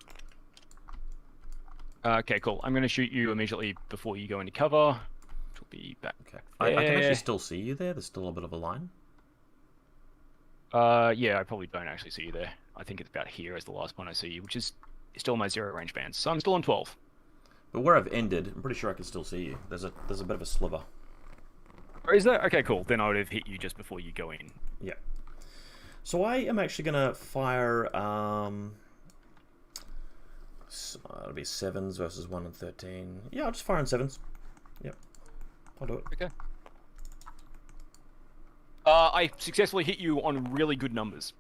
Okay, cool. I'm going to shoot you immediately before you go into cover. Which will be back. Okay. I can actually still see you there. There's still a bit of a line. Yeah, I probably don't actually see you there. I think it's about here as the last point I see you, which is still my 0 range bands. So I'm still on 12. But where I've ended, I'm pretty sure I can still see you. There's a bit of a sliver. Or is there? Okay, cool. Then I would have hit you just before you go in. Yeah. So I am actually gonna fire. It'll be 7s versus 1 and 13. Yeah, I'll just fire on 7s. Yep, I'll do it. Okay. I successfully hit you on really good numbers.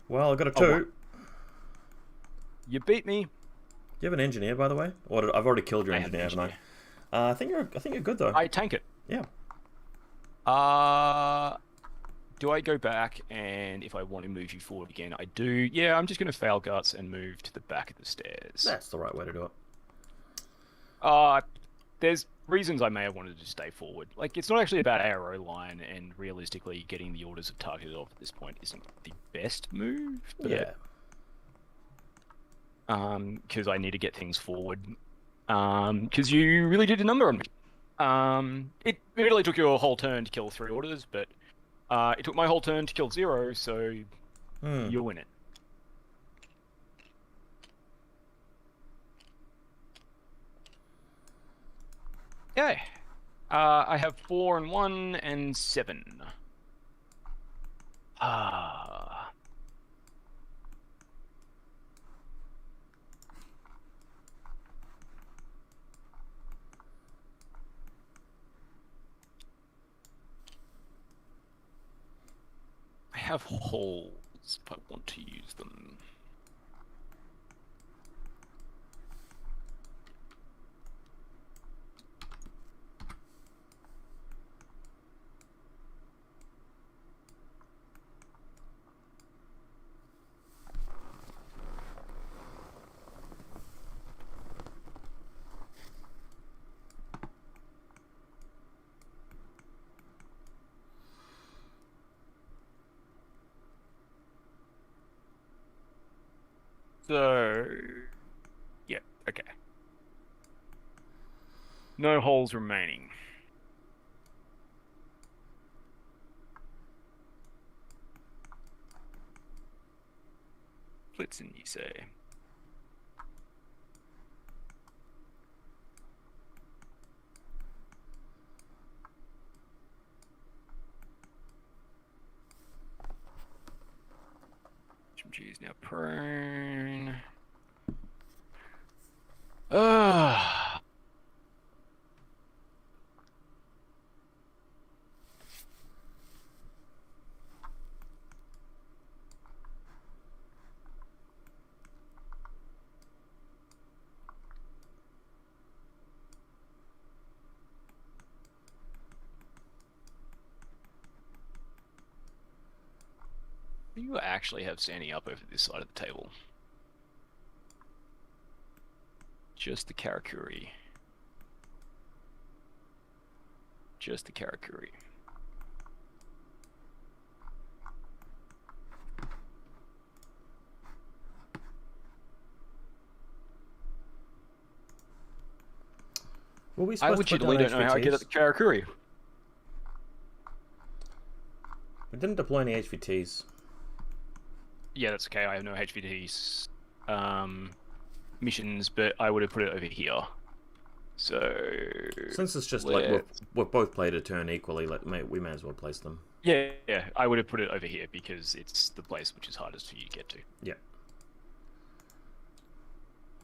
Well, I got a 2. You beat me. Do you have an engineer, by the way? Or I've already killed your engineer, haven't I? I think you're good though. I tank it. Yeah. Do I go back and if I want to move you forward again, I do. Yeah, I'm just going to fail guts and move to the back of the stairs. That's the right way to do it. There's reasons I may have wanted to stay forward. Like, it's not actually about arrow line, and realistically, getting the orders of targeted off at this point isn't the best move. But, yeah. Because I need to get things forward. Because you really did a number on me. It really took you a whole turn to kill 3 orders, but it took my whole turn to kill 0, so you win it. Okay. I have 4 and 1 and 7. I have holes if I want to use them. So, yeah, okay. No holes remaining. Blitzen, you say? HMG is now prone. Ah. You actually have standing up over this side of the table. Just the Karakuri. Just the Karakuri. Were we I supposed to put legitimately down don't know how I get at the HVTs? Karakuri. We didn't deploy any HVTs. Yeah, that's okay. I have no HVTs missions, but I would have put it over here. So Since it's just like we've both played a turn equally, we may as well place them. yeah, I would have put it over here because it's the place which is hardest for you to get to. Yeah.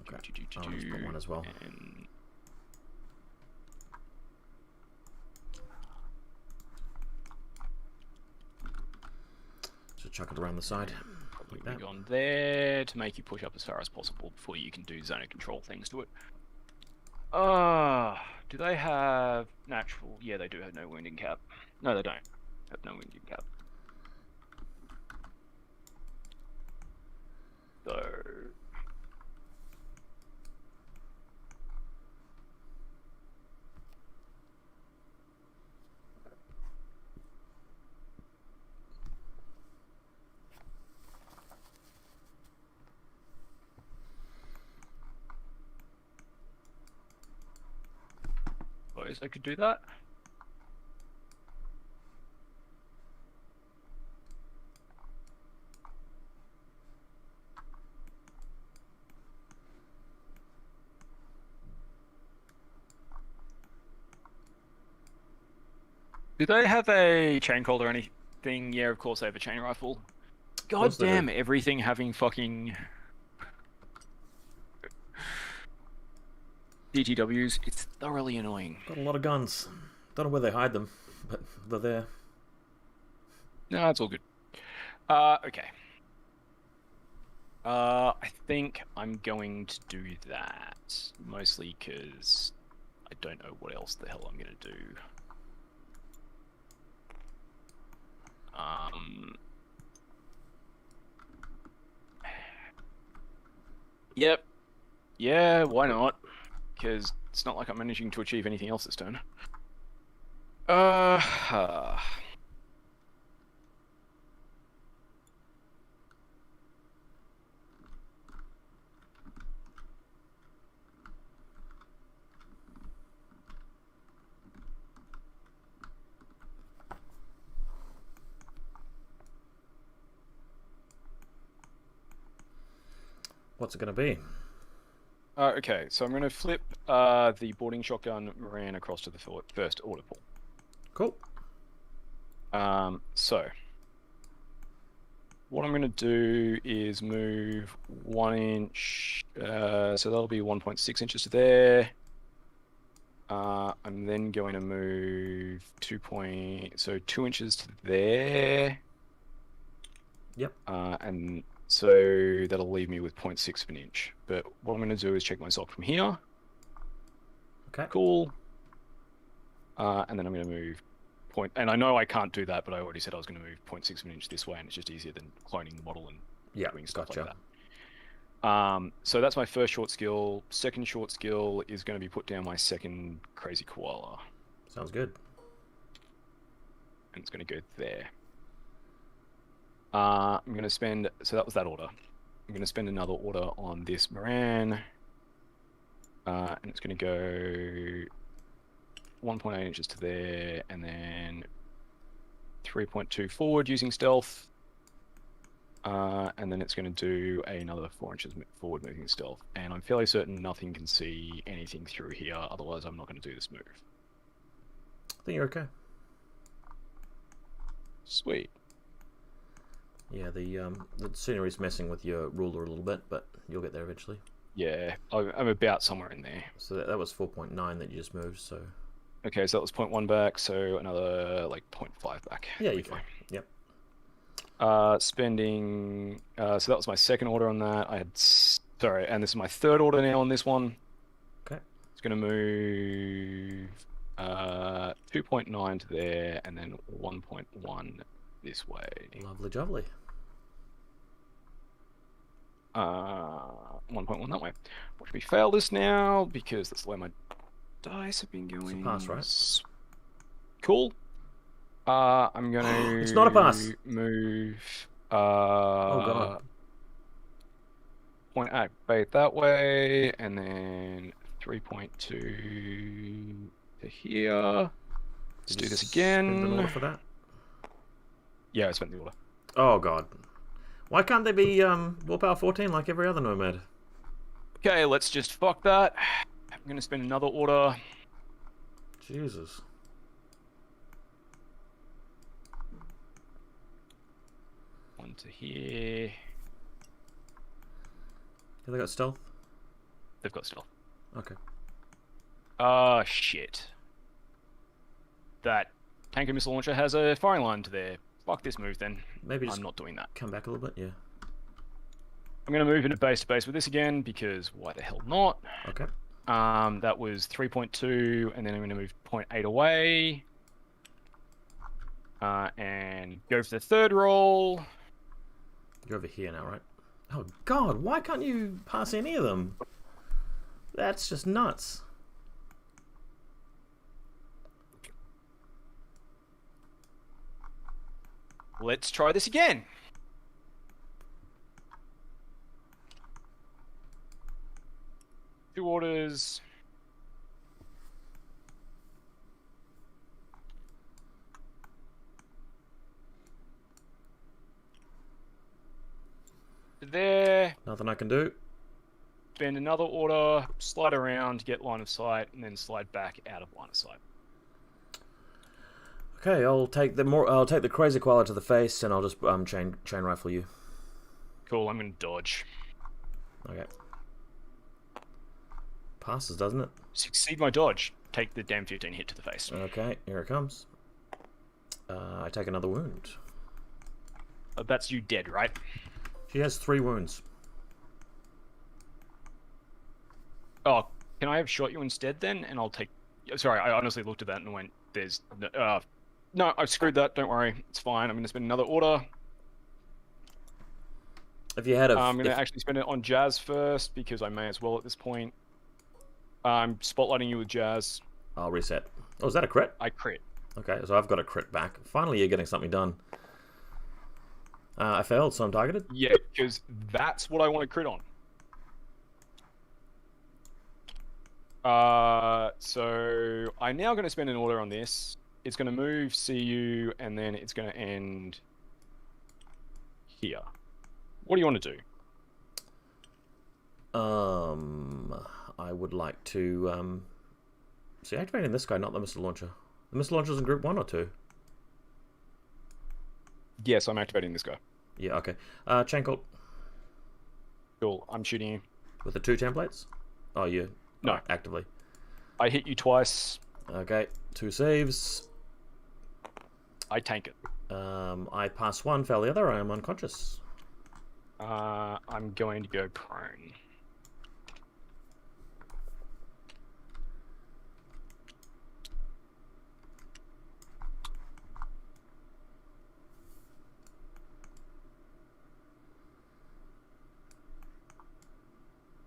Okay. I'll just put one as well. And... So chuck it around the side. Probably like on there to make you push up as far as possible before you can do zone of control things to it. Do they have natural? Yeah, they do have no wounding cap. No, they don't have no wounding cap. So... suppose I could do that. Do they have a chain colt or anything? Yeah, of course they have a chain rifle. God damn, everything having fucking DTWs. It's thoroughly annoying. Got a lot of guns. Don't know where they hide them, but they're there. No, it's all good. Okay. I think I'm going to do that. Mostly because I don't know what else the hell I'm going to do. Yep. Yeah, why not? Because it's not like I'm managing to achieve anything else this turn. What's it going to be? Okay, so I'm going to flip the boarding shotgun Moran across to the first order pool. Cool. So what I'm going to do is move 1 inch, so that'll be 1.6 inches to there. I'm then going to move 2 inches to there. Yep. And so that'll leave me with 0.6 of an inch. But what I'm going to do is check myself from here. Okay. Cool. And then I'm going to move and I know I can't do that, but I already said I was going to move 0.6 of an inch this way, and it's just easier than cloning the model and doing stuff like that. So that's my first short skill. Second short skill is going to be put down my second crazy koala. Sounds good. And it's going to go there. I'm going to spend... So that was that order. I'm I'm going to spend another order on this Moran. And it's going to go 1.8 inches to there, and then 3.2 forward using stealth. And then it's going to do another 4 inches forward moving stealth. And I'm fairly certain nothing can see anything through here, otherwise I'm not going to do this move. I think you're okay. Sweet. Yeah, the scenery's messing with your ruler a little bit, but you'll get there eventually. Yeah, I'm about somewhere in there. So that was 4.9 that you just moved, so... Okay, so that was 0.1 back, so another, like, 0.5 back. Yeah, you're fine. Yep. Spending... so that was my second order on that. I had... Sorry, and this is my third order now on this one. Okay. It's going to move 2.9 to there, and then 1.1 this way. Lovely jubbly. 1.1 that way. Watch me fail this now, because that's the way my dice have been going. It's a pass, right? Cool. I'm going to... It's not a pass. Move... oh, God. Point activate that way, and then 3.2 to here. Let's do this again. Spend an order for that? Yeah, I spent the order. Oh, God. Why can't they be willpower 14 like every other nomad? Okay, let's just fuck that. I'm going to spend another order. Jesus. One to here. Have they got stealth? They've got stealth. Okay. Ah, shit. That tanker missile launcher has a firing line to there. Fuck this move then. Maybe just I'm not doing that. come back a little bit, yeah. I'm going to move into base to base with this again, because why the hell not? Okay. That was 3.2, and then I'm going to move 0.8 away. And go for the third roll. You're over here now, right? Oh, God, why can't you pass any of them? That's just nuts. Let's try this again. Two orders. There. Nothing I can do. Spend another order, slide around, get line of sight, and then slide back out of line of sight. Okay, I'll take the crazy koala to the face, and I'll just chain rifle you. Cool, I'm gonna dodge. Okay. Passes, doesn't it? Succeed my dodge. Take the damn 15 hit to the face. Okay, here it comes. I take another wound. That's you dead, right? She has 3 wounds. Oh, can I have shot you instead then? And I'll take... Sorry, I honestly looked at that and went, there's... no, I screwed that. Don't worry. It's fine. I'm going to spend another order. If you had I'm going to actually spend it on Jazz first, because I may as well at this point. I'm spotlighting you with Jazz. I'll reset. Oh, is that a crit? I crit. Okay, so I've got a crit back. Finally, you're getting something done. I failed, so I'm targeted? Yeah, because that's what I want to crit on. So I'm now going to spend an order on this. It's going to move, CU, and then it's going to end here. What do you want to do? I would like to, see, activating this guy, not the missile launcher. The missile launcher's in group 1 or 2? Yes, I'm activating this guy. Yeah, okay. Chain cult. Cool, I'm shooting you. With the 2 templates? Oh, you... No. Actively. I hit you twice. Okay, 2 saves. I tank it. I pass 1, fail the other. I am unconscious. I'm going to go prone.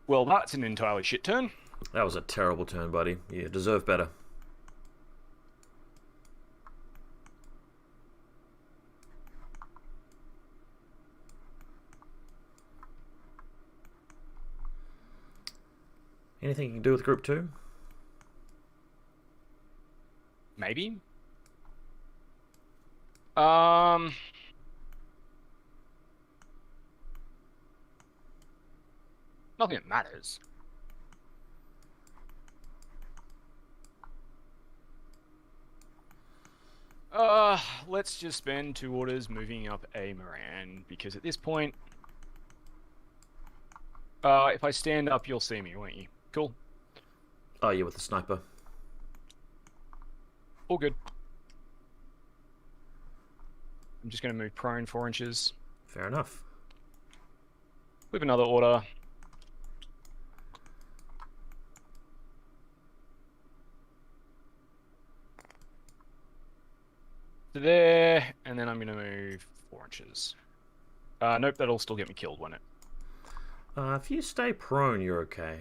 Well, that's an entirely shit turn. That was a terrible turn, buddy. You deserve better. Anything you can do with group 2? Maybe. Nothing that matters. Let's just spend 2 orders moving up a Moran, because at this point, if I stand up, you'll see me, won't you? Cool. Oh, yeah, with the sniper. All good. I'm just going to move prone 4 inches. Fair enough. With another order. To there, and then I'm going to move 4 inches. Nope, that'll still get me killed, won't it? If you stay prone, you're okay.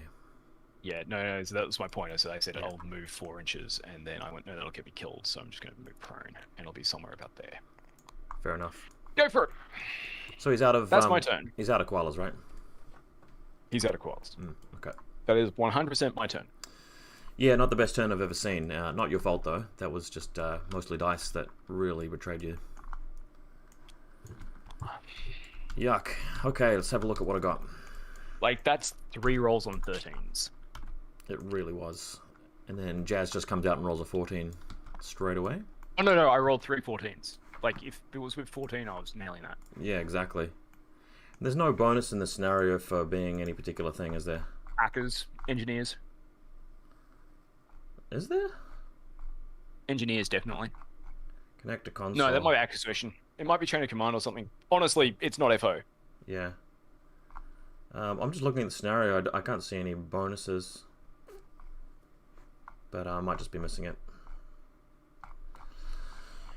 Yeah, no, so that was my point. So I said Yeah. I'll move 4 inches, and then I went, no, that'll get me killed, so I'm just going to move prone, and it'll be somewhere about there. Fair enough. Go for it! So he's out of... That's my turn. He's out of koalas, right? He's out of koalas. Okay. That is 100% my turn. Yeah, not the best turn I've ever seen. Not your fault, though. That was just mostly dice that really betrayed you. Yuck. Okay, let's have a look at what I got. Like, that's 3 rolls on 13s. It really was. And then Jazz just comes out and rolls a 14 straight away. Oh, no, I rolled 3 14s. Like, if it was with 14, I was nailing that. Yeah, exactly. There's no bonus in the scenario for being any particular thing, is there? Hackers, engineers. Is there? Engineers, definitely. Connect to console. No, that might be acquisition. It might be chain of command or something. Honestly, it's not FO. Yeah. I'm just looking at the scenario. I can't see any bonuses. But I might just be missing it.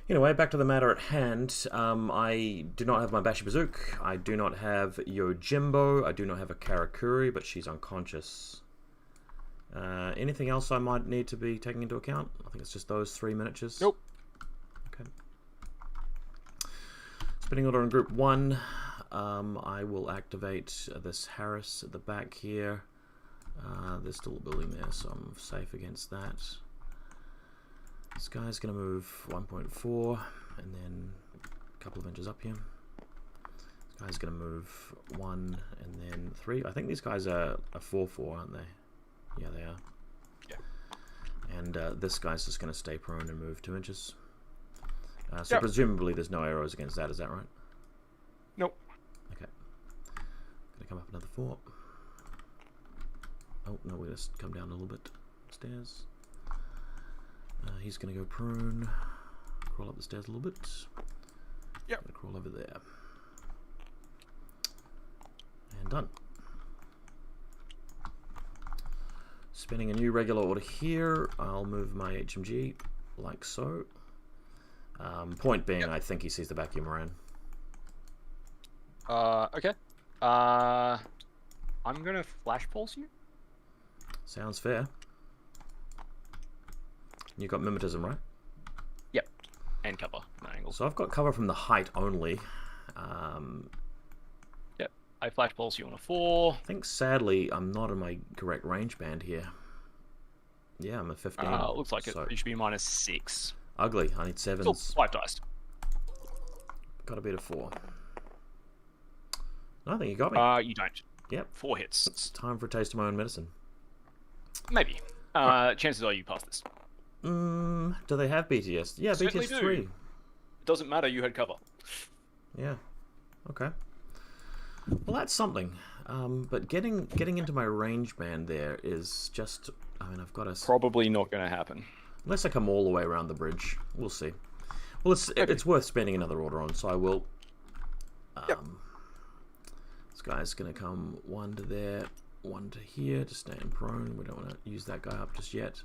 Anyway, back to the matter at hand. I do not have my Bashi Bazook. I do not have Yojimbo. I do not have a Karakuri, but she's unconscious. Anything else I might need to be taking into account? I think it's just those 3 miniatures. Nope. Okay. Spinning order in group 1. I will activate this Harris at the back here. There's still a building there, so I'm safe against that. This guy's going to move 1.4 and then a couple of inches up here. This guy's going to move 1 and then 3. I think these guys are a 4-4, aren't they? Yeah, they are. Yeah. And this guy's just going to stay prone and move 2 inches. So presumably there's no arrows against that, is that right? Nope. Okay. Gonna come up another 4. Oh, no, we just come down a little bit stairs. He's gonna go prone. Crawl up the stairs a little bit. Yep. Gonna crawl over there. And done. Spinning a new regular order here. I'll move my HMG like so. Point being, I think he sees the back of your Moran. Okay. I'm gonna flash pulse you. Sounds fair. You got mimetism, right? Yep. And cover, no angles. So I've got cover from the height only. Yep. I flash pulse you on a 4. I think sadly I'm not in my correct range band here. Yeah, I'm a 15. Looks like so it should be -6. ugly. I need 7s. Still 5 dice. Got to beat a 4. I think you got me. You don't. Yep. 4 hits. It's time for a taste of my own medicine. Maybe. Chances are you pass this. Do they have BTS? Yeah, Certainly BTS do. 3. It doesn't matter, you had cover. Yeah. Okay. Well, that's something. But getting into my range band there is just... I mean, I've got to... Probably not going to happen. Unless I come all the way around the bridge. We'll see. Well, it's worth spending another order on, so I will. Yep. This guy's going to come 1 to there, 1 to here, to stand prone. We don't want to use that guy up just yet.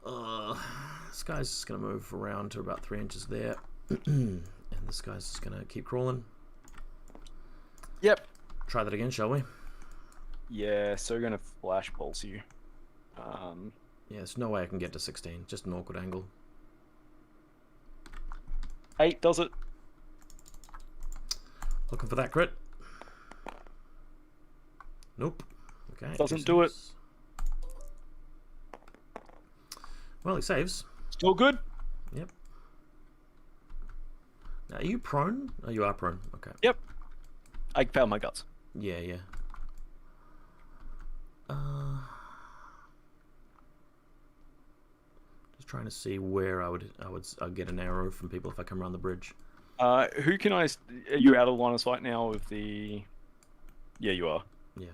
This guy's just going to move around to about 3 inches there. And this guy's just going to keep crawling. Yep. Try that again, shall we? Yeah, so we're going to flash pulse you. Yeah, there's no way I can get to 16. Just an awkward angle. 8 does it. Looking for that crit. Nope. Okay. Doesn't do it. Well, he saves. Still good. Yep. Now, are you prone? Oh, you are prone. Okay. Yep. I found my guts. Yeah, yeah. Just trying to see where I'd get an arrow from people if I come around the bridge. Who can I? Are you out of line of sight now with the? Yeah, you are. Yeah.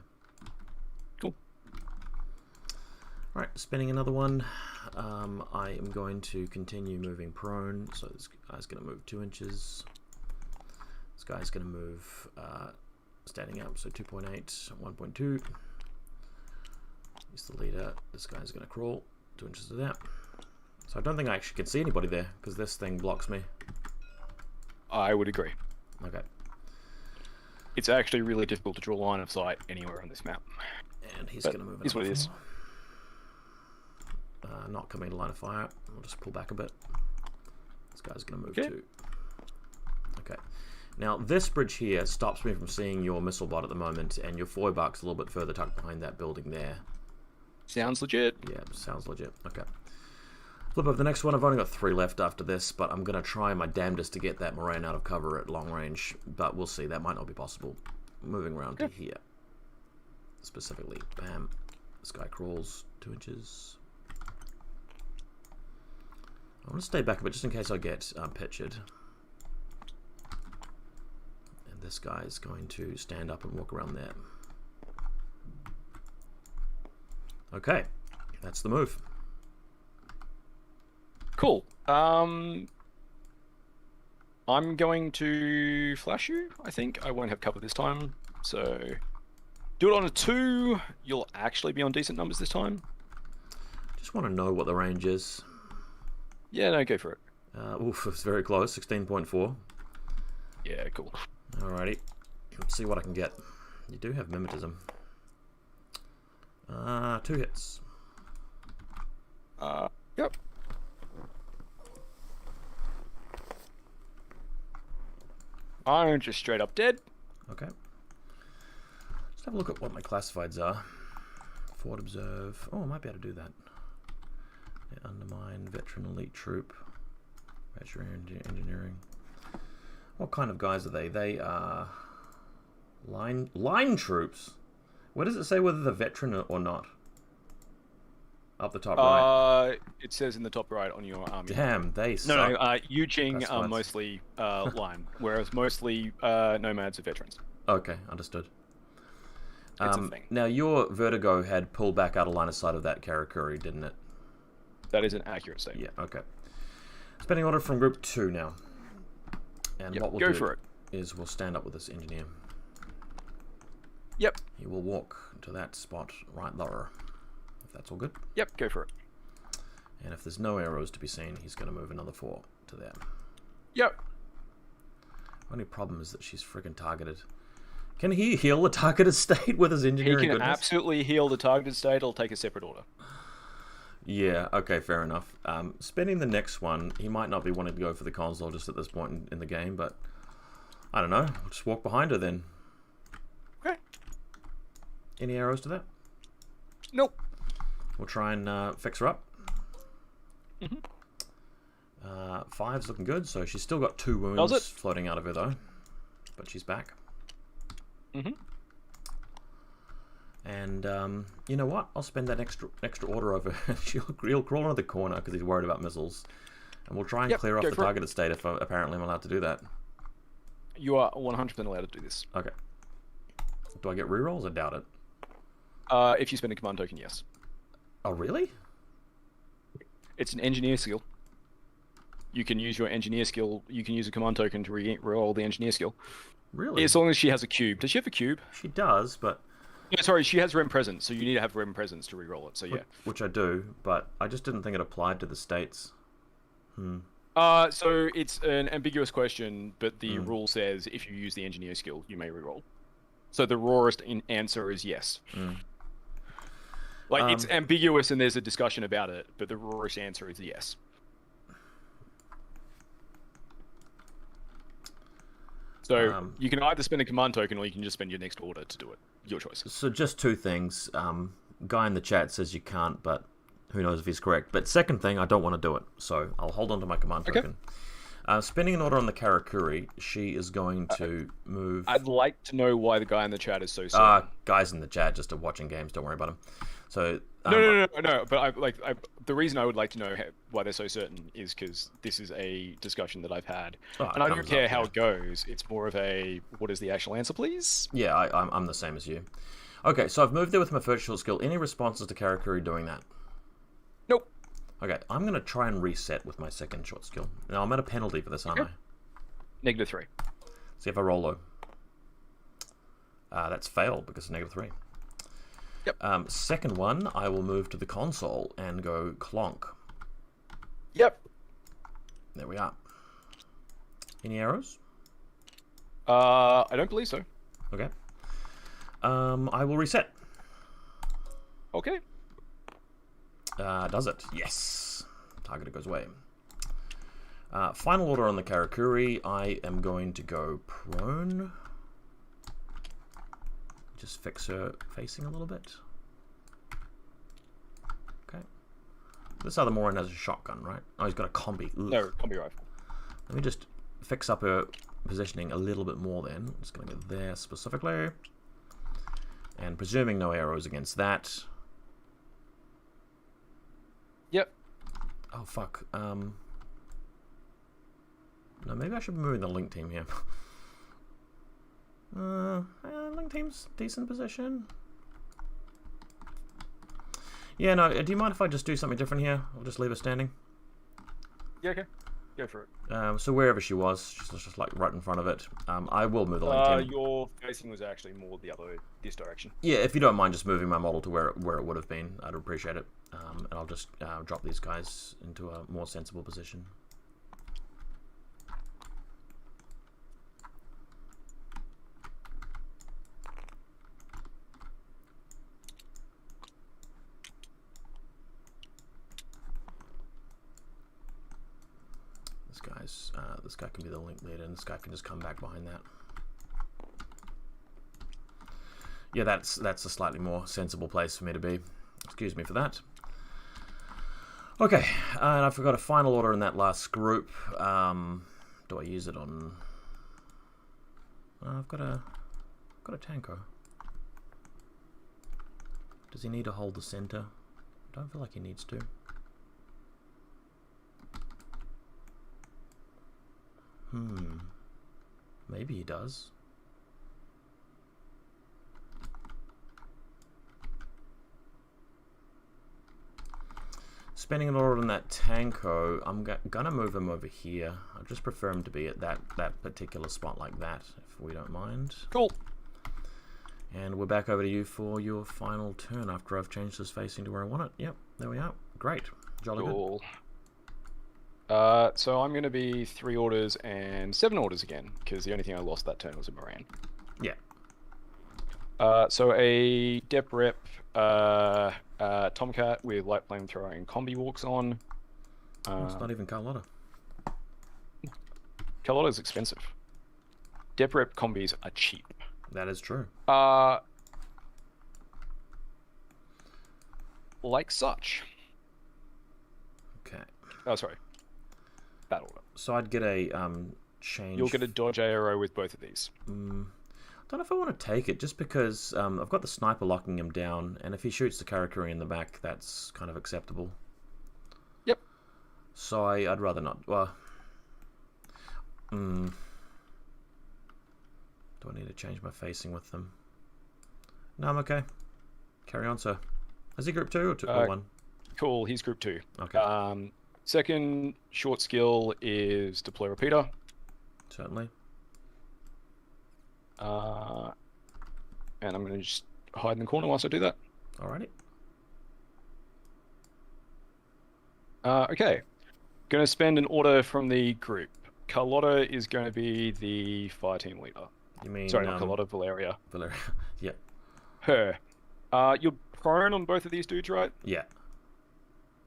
Cool. Right, spinning another one. I am going to continue moving prone. So this guy's going to move 2 inches. This guy's going to move standing up, so 2.8, 1.2. He's the leader. This guy's going to crawl 2 inches to that. So I don't think I actually can see anybody there because this thing blocks me. I would agree. Okay. It's actually really difficult to draw line of sight anywhere on this map. And he's going to move. Is what it is. Not coming to line of fire. I'll just pull back a bit. This guy's going to move okay. too. Okay. Now this bridge here stops me from seeing your missile bot at the moment, and your foibuck's a little bit further tucked behind that building there. Sounds legit. Yeah, sounds legit. Okay. Flip over the next one. I've only got 3 left after this, but I'm going to try my damnedest to get that Moraine out of cover at long range, but we'll see. That might not be possible. Moving around to here. Specifically, bam. This guy crawls 2 inches. I want to stay back a bit just in case I get pictured. And this guy is going to stand up and walk around there. Okay, that's the move. Cool. I'm going to flash you, I think. I won't have cover this time, so do it on a 2. You'll actually be on decent numbers this time. Just want to know what the range is. Yeah, no, go for it. Oof, it's very close, 16.4. Yeah, cool. Alrighty, let's see what I can get. You do have mimetism. 2 hits. Yep. I'm just straight up dead. Okay. Let's have a look at what my classifieds are. Forward observe. Oh, I might be able to do that. Yeah, undermine, veteran, elite troop, engineering. What kind of guys are they? They are line troops. Where does it say whether they're veteran or not? Up the top right. It says in the top right on your army. Damn, they suck. No, Yujing are mostly line, whereas mostly nomads are veterans. Okay, understood. It's a thing. Now, your Vertigo had pulled back out of line of sight of that Karakuri, didn't it? That is an accurate statement. Yeah, okay. Spending order from group 2 now. And what we'll do is we'll stand up with this engineer. Yep. He will walk to that spot right there. If that's all good. Yep, go for it. And if there's no arrows to be seen, he's going to move another 4 to there. Yep. Only problem is that she's friggin' targeted. Can he heal the targeted state with his engineering He can goodness? absolutely heal the targeted state. It'll take a separate order. Yeah, okay, fair enough. Spending the next one, he might not be wanting to go for the console just at this point in the game, but I don't know. We'll just walk behind her then. Okay. Any arrows to that? Nope. We'll try and fix her up. 5's looking good, so she's still got 2 wounds floating out of her though, but she's back. And you know what? I'll spend that extra order over. He'll crawl into the corner because he's worried about missiles, and we'll try and clear off the targeted state if apparently I'm allowed to do that. You are 100% allowed to do this. Okay. Do I get rerolls? I doubt it. If you spend a command token, yes. Oh, really? It's an engineer skill. You can use your engineer skill. You can use a command token to re-roll the engineer skill. Really? As long as she has a cube. Does she have a cube? She does, but... No, sorry, she has Rem Presence, so you need to have Rem Presence to re-roll it, so yeah. Which I do, but I just didn't think it applied to the states. So it's an ambiguous question, but the rule says if you use the engineer skill, you may re-roll. So the rawest answer is yes. Like, it's ambiguous and there's a discussion about it, but the rawest answer is yes. So you can either spend a command token or you can just spend your next order to do it. Your choice. So just 2 things. Guy in the chat says you can't, but Who knows if he's correct. But second thing, I don't want to do it. So I'll hold on to my command Okay. token. Spending an order on the Karakuri, she is going to move... I'd like to know why the guy in the chat is so certain. Guys in the chat just are watching games. Don't worry about them. So No. But the reason I would like to know why they're so certain is because this is a discussion that I've had, and I don't care how it goes. It's more of a what is the actual answer, please? Yeah, I'm the same as you. Okay, so I've moved there with my first short skill. Any responses to Karakuri doing that? Nope. Okay, I'm going to try and reset with my second short skill. Now, I'm at a penalty for this, aren't I? -3. See if I roll low. That's failed because it's -3. Yep. Second one, I will move to the console and go clonk. Yep. There we are. Any arrows? I don't believe so. Okay. I will reset. Okay. Does it? Yes. Target goes away. Final order on the Karakuri. I am going to go prone. Just fix her facing a little bit. Okay. This other Morin has a shotgun, right? Oh, he's got a combi. Ugh. No, combi rifle. Let me just fix up her positioning a little bit more then. Just going to go there specifically. And presuming no arrows against that. Yep. Oh, fuck. No, maybe I should be moving the link team here. Link team's decent position. Yeah, no, do you mind if I just do something different here? I'll just leave her standing. Yeah, okay. Go for it. So wherever she was, she's just like right in front of it. I will move the link team. Your facing was actually more this direction. Yeah, if you don't mind just moving my model to where it would have been, I'd appreciate it. And I'll just drop these guys into a more sensible position. This guy can be the link leader, and this guy can just come back behind that. Yeah, that's a slightly more sensible place for me to be. Excuse me for that. Okay, and I forgot a final order in that last group. Do I use it on? I've got a tanko. Does he need to hold the center? I don't feel like he needs to. Maybe he does. Spending an order on that tanko, I'm gonna move him over here. I just prefer him to be at that particular spot like that, if we don't mind. Cool. And we're back over to you for your final turn after I've changed this facing to where I want it. Yep, there we are. Great. Jolly cool. Good. So I'm going to be 3 orders and 7 orders again, because the only thing I lost that turn was a Moran. Yeah. So a Dep Rep Tomcat with light flamethrower and combi walks on. It's not even Carlotta. Carlotta's expensive. Dep Rep combis are cheap. That is true. Like such. Okay. Oh, sorry. That order. So I'd get a change. You'll get a dodge arrow with both of these. I don't know if I want to take it, just because I've got the sniper locking him down, and if he shoots the Karakuri in the back, that's kind of acceptable. Yep. So I'd rather not. Well, do I need to change my facing with them? No, I'm okay. Carry on, sir. Is he group 2 or 1? Cool, he's group 2. Okay. Second short skill is deploy repeater. Certainly. And I'm going to just hide in the corner whilst I do that. Alrighty. Okay. Going to spend an order from the group. Carlotta is going to be the fire team leader. You mean... Sorry, not Carlotta, Valeria. Valeria, yeah. Her. You're prone on both of these dudes, right? Yeah.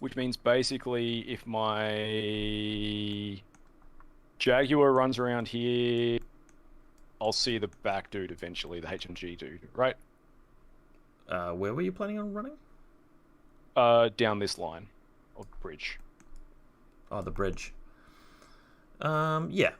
Which means basically if my Jaguar runs around here, I'll see the back dude eventually, the HMG dude, right? Where were you planning on running? Down this line of bridge. Oh, the bridge. Yeah.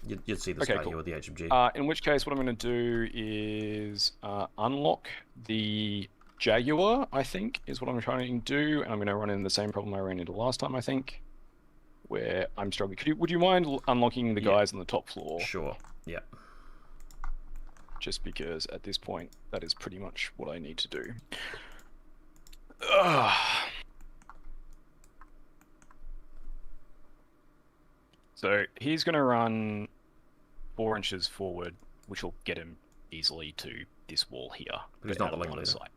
You'd see this Okay, guy cool. here with the HMG. In which case, what I'm going to do is unlock the Jaguar, I think, is what I'm trying to do. And I'm going to run into the same problem I ran into last time, I think, where I'm struggling. Would you mind unlocking the guys on the top floor? Sure. Yeah. Just because at this point, that is pretty much what I need to do. Ugh. So he's going to run 4 inches forward, which will get him easily to this wall here. But he's not the link leader. Sight.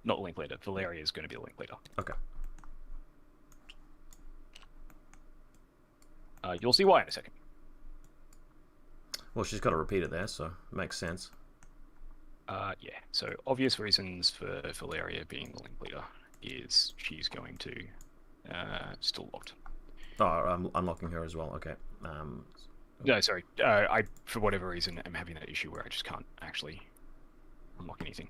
Not the link leader. Valeria is going to be the link leader. Okay. You'll see why in a second. Well, she's got to repeat it there, so it makes sense. Yeah, so obvious reasons for Valeria being the link leader is she's going to still locked. Oh, I'm unlocking her as well. Okay. No, sorry. I, for whatever reason, am having that issue where I just can't actually unlock anything.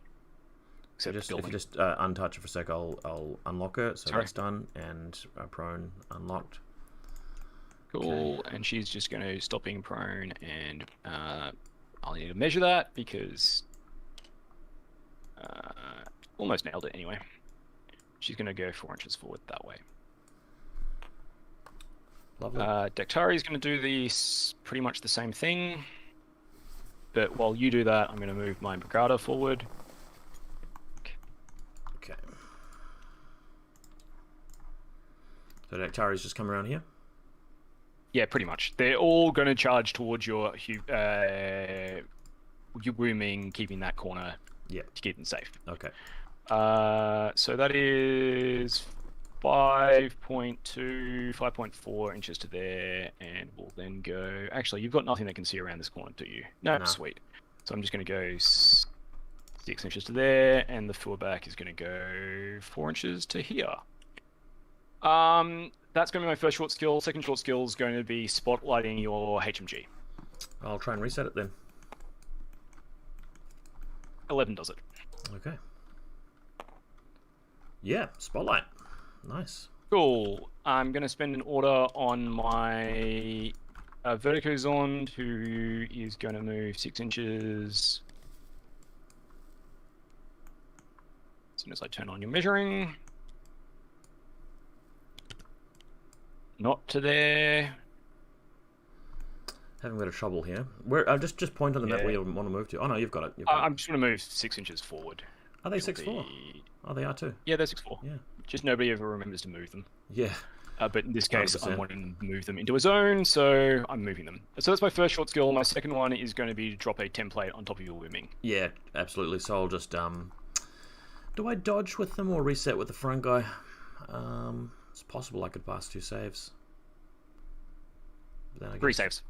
Except if you just untouch it for a sec, I'll unlock it. So that's done, and prone unlocked. Cool. Okay. And she's just going to stop being prone, and I'll need to measure that because almost nailed it anyway. She's going to go 4 inches forward that way. Lovely. Daktari is going to do this pretty much the same thing, but while you do that, I'm going to move my Brigada forward. Okay. So Daktari's just come around here? Yeah, pretty much. They're all going to charge towards your wooming, keeping that corner to keep them safe. Okay. So that is 5.2, 5.4 inches to there, and we'll then go... Actually, you've got nothing that can see around this corner, do you? No, sweet. So I'm just going to go 6 inches to there, and the fullback is going to go 4 inches to here. That's going to be my first short skill. Second short skill is going to be spotlighting your HMG. I'll try and reset it then. 11 does it. Okay. Yeah, spotlight. Nice. Cool. I'm going to spend an order on my Verticozond, who is going to move 6 inches. As soon as I turn on your measuring. Not to there. Having a bit of trouble here. Where? Just point on the map where you want to move to. Oh no, you've got it. I'm just going to move 6 inches forward. Are they 6'4"? Oh, they are too. Yeah, they're 6'4". Yeah. Just nobody ever remembers to move them. Yeah. But in this case, 100%. I'm wanting to move them into a zone, so I'm moving them. So that's my first short skill. My second one is going to be to drop a template on top of your wooming. Yeah, absolutely. So I'll just do I dodge with them or reset with the front guy? It's possible I could pass 2 saves. But then I guess... 3 saves.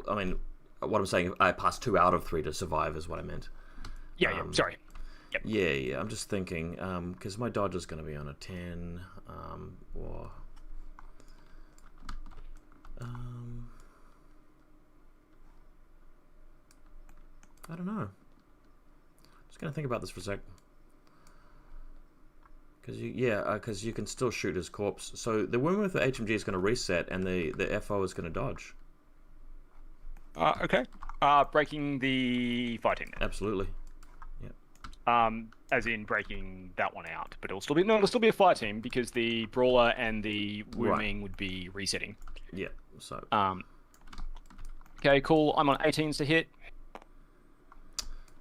I mean, what I'm saying, I passed 2 out of 3 to survive is what I meant. Yeah, sorry. Yep. Yeah, I'm just thinking, because my dodge is going to be on a 10, or... I don't know. Just going to think about this for a sec. Because you can still shoot his corpse. So the woman with the HMG is going to reset, and the FO is going to dodge. Okay. Breaking the fire team. Absolutely. As in breaking that one out, but it'll still be a fire team because the brawler and the wooming would be resetting. Yeah. So. Okay, cool. I'm on 18s to hit.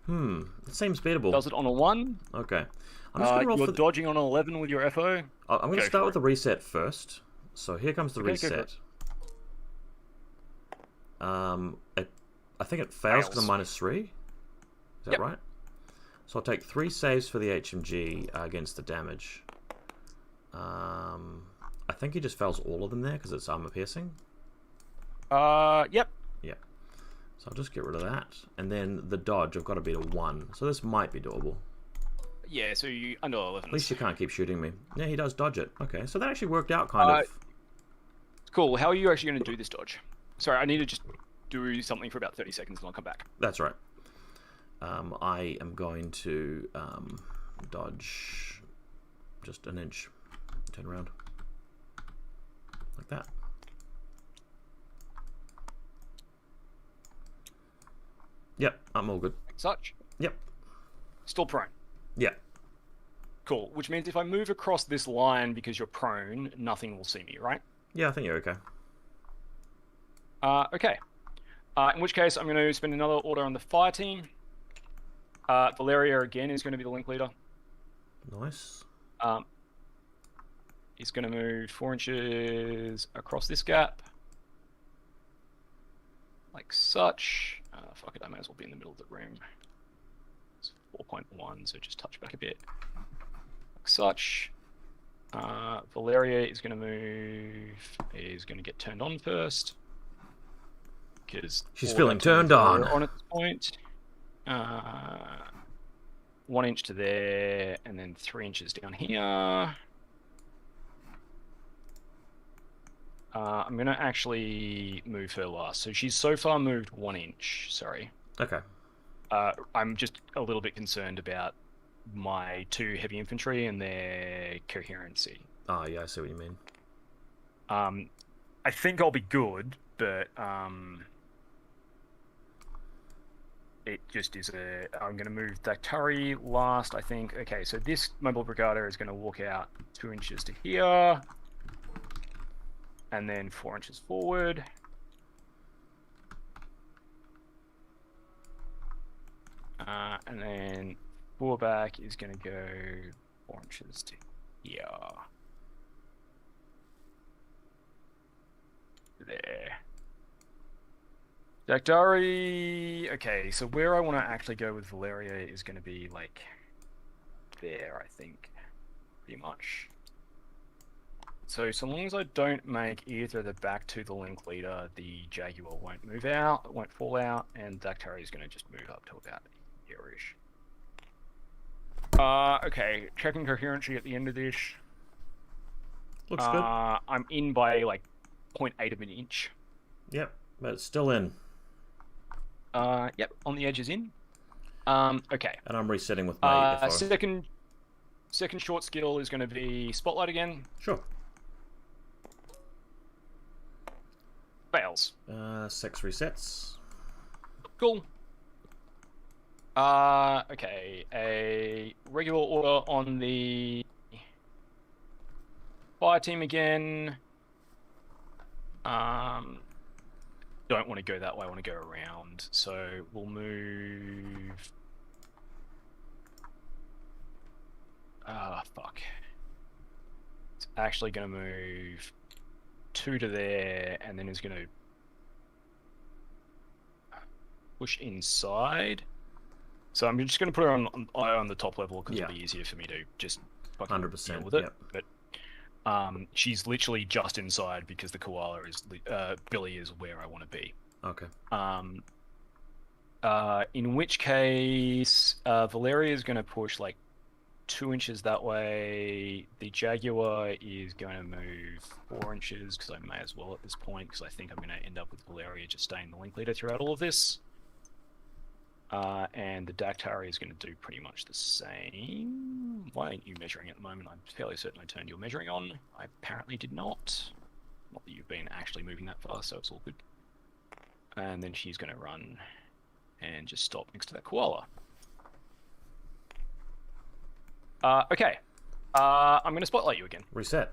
It seems beatable. Does it on a 1? Okay. I'm just gonna roll you're dodging on an 11 with your FO. I'm going to start with the reset first. So here comes the reset. I think it fails because I'm -3. Is that right? So I'll take 3 saves for the HMG against the damage. I think he just fails all of them there because it's armor piercing. Yep. Yeah. So I'll just get rid of that. And then the dodge, I've got to beat a 1. So this might be doable. Yeah, so you under 11. At least you can't keep shooting me. Yeah, he does dodge it. Okay, so that actually worked out kind of. Cool. How are you actually going to do this dodge? Sorry, I need to just do something for about 30 seconds and I'll come back. That's right. I am going to dodge just an inch, turn around like that. Yep, I'm all good. Such. Yep. Still prone. Yeah. Cool. Which means if I move across this line because you're prone, nothing will see me, right? Yeah, I think you're okay. Okay. In which case, I'm going to spend another order on the fire team. Valeria again is going to be the link leader. Nice. He's going to move 4 inches across this gap. Like such. Fuck it, I might as well be in the middle of the room. It's 4.1, so just touch back a bit. Like such. Valeria is going to move. Is going to get turned on first. Because she's feeling turned on. On at this point. 1 inch to there, and then 3 inches down here. I'm going to actually move her last. So she's so far moved 1 inch. Sorry. Okay. I'm just a little bit concerned about my 2 heavy infantry and their coherency. Oh, yeah, I see what you mean. I think I'll be good, but it just is I'm going to move Daktari last, I think. Okay, so this Mobile Brigada is going to walk out 2 inches to here. And then 4 inches forward. And then back is going to go 4 inches to here. There. Daktari. Okay, so where I want to actually go with Valeria is going to be like there, I think. Pretty much. So long as I don't make either the back to the link leader, the Jaguar won't move out, won't fall out, and Daktari is going to just move up to about here-ish. Okay, checking coherency at the end of this. Looks good. I'm in by like 0.8 of an inch. Yep, but it's still in. Yep, on the edge is in. Okay. And I'm resetting with my FO. Second short skill is going to be Spotlight again. Sure. Fails. 6 resets. Cool. Okay, a regular order on the fire team again. Don't want to go that way, I want to go around. So we'll move... fuck. It's actually going to move 2 to there, and then it's going to push inside. So I'm just going to put her on the top level because it'll be easier for me to just fucking 100% deal with it. Yep. But she's literally just inside because the koala is Billy is where I want to be. Okay. In which case, Valeria is going to push like 2 inches that way. The Jaguar is going to move 4 inches because I may as well at this point because I think I'm going to end up with Valeria just staying the link leader throughout all of this. And the Daktari is going to do pretty much the same. Why aren't you measuring at the moment? I'm fairly certain I turned your measuring on. I apparently did not. Not that you've been actually moving that fast, so it's all good. And then she's going to run and just stop next to that koala. Okay. I'm going to spotlight you again. Reset.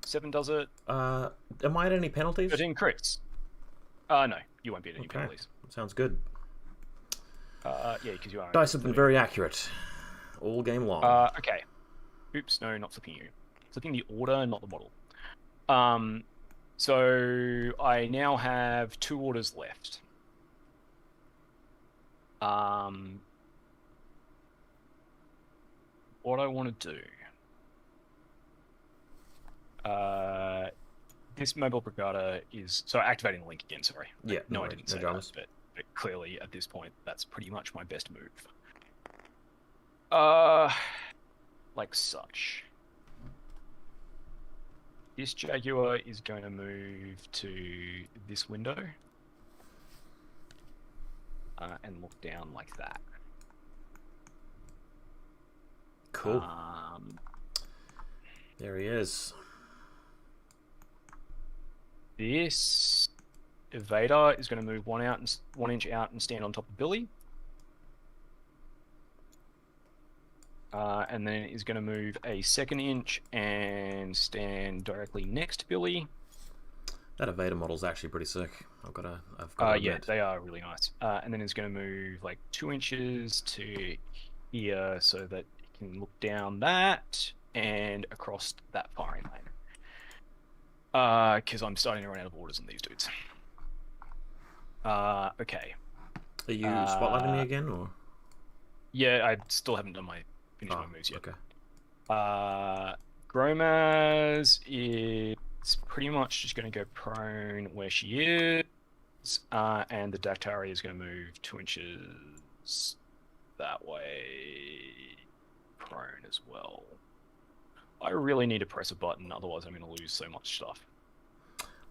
7 does it. Am I at any penalties? 13 crits. No, you won't be at any penalties. Sounds good. Yeah, because you are. Dice have been very accurate all game long. Okay. Oops, no, not flipping you. Flipping the order, not the model. So I now have 2 orders left. What I want to do. This Mobile Brigada is... So activating the link again, sorry. Yeah, no I didn't say dramas. that, but clearly at this point, that's pretty much my best move. Like such. This Jaguar is going to move to this window. and look down like that. Cool. There he is. This evader is going to move 1 inch out and stand on top of Billy. And then is going to move a 2nd inch and stand directly next to Billy. That evader model is actually pretty sick. I've got to yeah, admit. they are really nice. And then it's going to move like 2 inches to here so that it can look down that and across that firing lane. Because I'm starting to run out of orders on these dudes. Okay. Are you spotlighting me again, or? Yeah, I still haven't done finished my moves yet. Okay. Gromaz is pretty much just going to go prone where she is, and the Daktari is going to move 2 inches that way, prone as well. I really need to press a button, otherwise I'm going to lose so much stuff.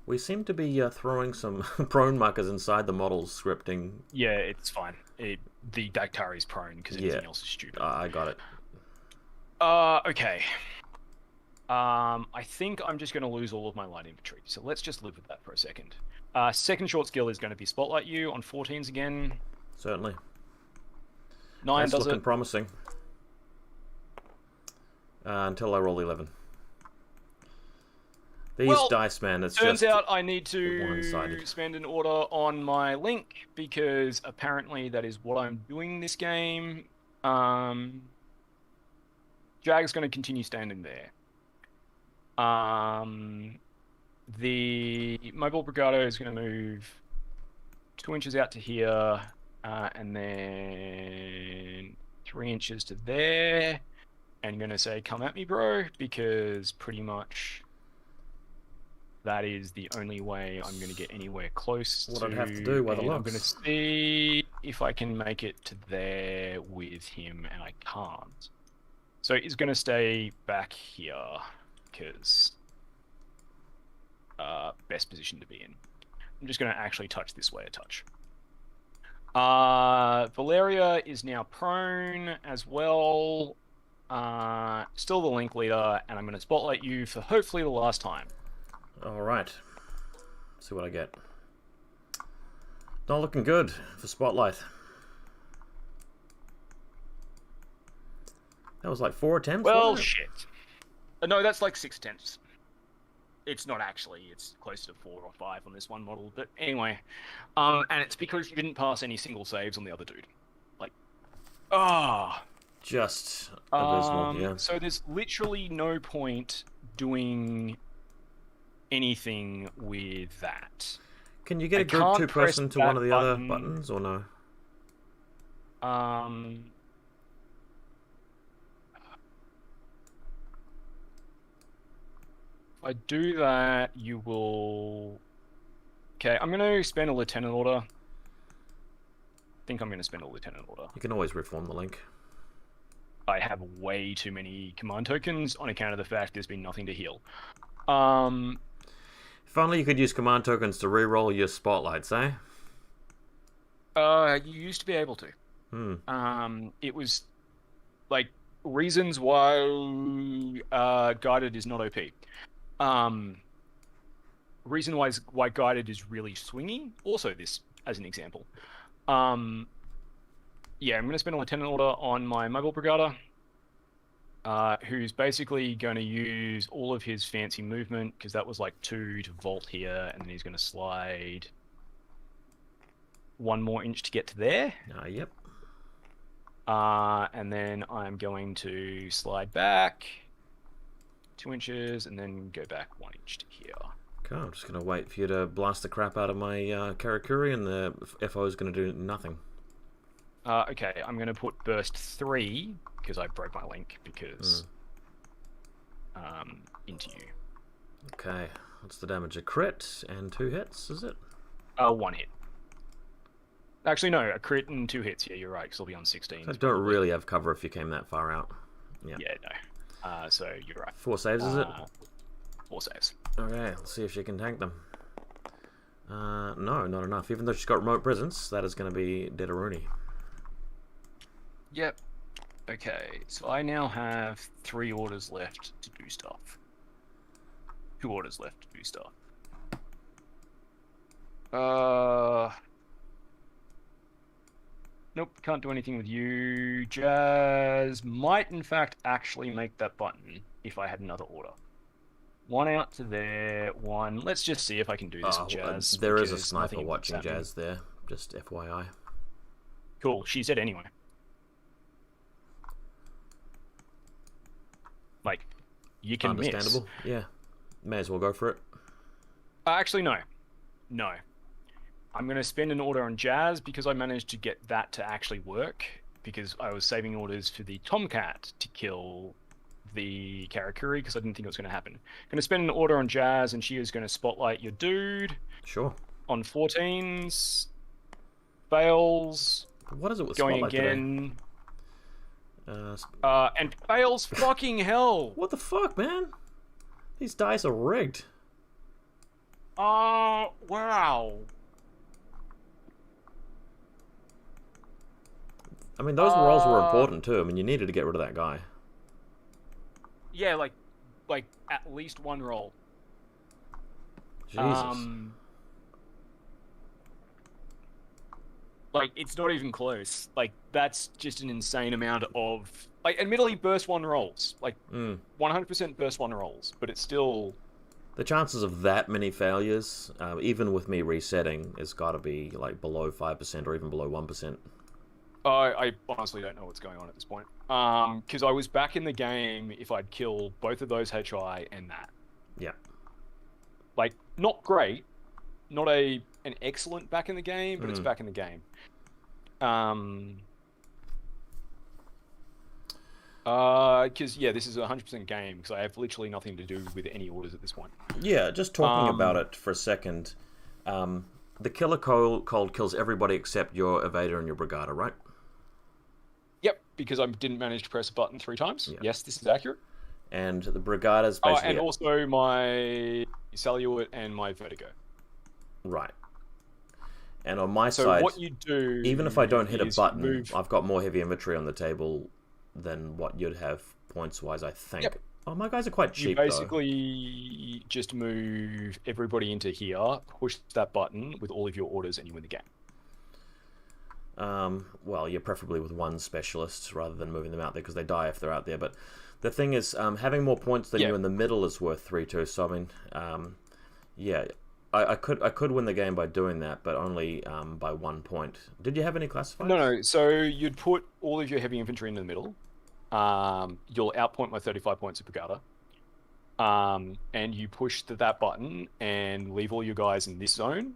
We seem to be throwing some prone markers inside the models scripting. Yeah, it's fine. The Daktari is prone because anything else is stupid. I got it. Okay. I think I'm just going to lose all of my light infantry, so let's just live with that for a second. Second short skill is going to be Spotlight You on 14s again. Certainly. 9 That's does looking it. promising. Until I roll 11. These dice, man, it's turns just out I need to one-sided. spend an order on my link because apparently that is what I'm doing this game. Jag's going to continue standing there. The Mobile Brigado is going to move 2 inches out to here, and then 3 inches to there. And going to say, come at me, bro, because pretty much that is the only way I'm going to get anywhere close what to... I'd have to do by the and I'm going to looks. see if I can make it to there with him, and I can't. So he's going to stay back here, because best position to be in. I'm just going to actually touch this way a touch. Valeria is now prone as well. Still the link leader, and I'm going to spotlight you for hopefully the last time. Alright. See what I get. Not looking good for Spotlight. That was like 4 attempts? Well, wasn't it? shit. No, that's like 6 attempts. It's not actually. It's closer to 4 or 5 on this one model. But anyway. And it's because you didn't pass any single saves on the other dude. Like, Just abysmal, yeah. So there's literally no point doing anything with that. Can you get a group 2 person to one of the other buttons, or no? If I do that, you will... Okay, I'm going to spend a lieutenant order. I think I'm going to spend a lieutenant order. You can always reform the link. I have way too many command tokens on account of the fact there's been nothing to heal. If only you could use command tokens to re-roll your spotlights, eh? You used to be able to. It was like reasons why guided is not OP. Reason why guided is really swingy. Also, this as an example. Yeah, I'm going to spend a lieutenant order on my mobile brigada, who's basically going to use all of his fancy movement, because that was like 2 to vault here, and then he's going to slide 1 more inch to get to there. Yep. And then I'm going to slide back 2 inches, and then go back 1 inch to here. Okay, I'm just going to wait for you to blast the crap out of my Karakuri, and the FO is going to do nothing. Okay, I'm going to put burst 3, because I broke my link, because into you. Okay, what's the damage? A crit and 2 hits, is it? 1 hit. Actually, no, a crit and 2 hits. Yeah, you're right, because I'll be on 16. I don't really have cover if you came that far out. Yeah, no. So you're right. 4 saves, is it? 4 saves. Okay, let's see if she can tank them. No, not enough. Even though she's got remote presence, that is going to be Dead-a-Rooney. Yep. Okay, so I now have 3 orders left to do stuff. 2 orders left to do stuff. Nope, can't do anything with you. Jazz might, in fact, actually make that button if I had another order. 1 out to there, 1. Let's just see if I can do this with Jazz. There is a sniper watching Jazz there, just FYI. Cool, she's dead anyway. Like, you can Understandable, yeah. May as well go for it. Actually, no. No. I'm going to spend an order on Jazz because I managed to get that to actually work, because I was saving orders for the Tomcat to kill the Karakuri because I didn't think it was going to happen. I'm going to spend an order on Jazz, and she is going to spotlight your dude. Sure. On 14s. Fails. What is it with going Spotlight again? And fails. Fucking hell! What the fuck, man? These dice are rigged. Wow. I mean, those rolls were important too. I mean, you needed to get rid of that guy. Yeah, like at least 1 roll. Jesus. Like, it's not even close. Like, that's just an insane amount of... Like, admittedly, burst 1 rolls. Like, 100% burst 1 rolls. But it's still... The chances of that many failures, even with me resetting, has got to be, like, below 5% or even below 1%. I honestly don't know what's going on at this point. Because I was back in the game if I'd kill both of those HI and that. Yeah. Like, not great. Not an excellent back in the game, but it's back in the game. Because, yeah, this is a 100% game, because I have literally nothing to do with any orders at this point. Yeah, just talking about it for a second. The Killer Cold kills everybody except your Evader and your Brigada, right? Yep, because I didn't manage to press a button 3 times. Yeah. Yes, this is accurate. And the Brigada's basically... and also my Saluit and my Vertigo. Right. And on my side... So what you do... Even if I don't hit a button, I've got more heavy inventory on the table than what you'd have points-wise, I think. Yep. Oh, my guys are quite cheap, You basically just move everybody into here, push that button with all of your orders, and you win the game. Well, you're preferably with 1 specialist rather than moving them out there because they die if they're out there. But the thing is, having more points than you in the middle is worth 3 too. So I mean, yeah, I could win the game by doing that, but only by 1 point. Did you have any classifiers? No. So you'd put all of your heavy infantry in the middle. You'll outpoint my 35 points of Brigada. And you push that button and leave all your guys in this zone,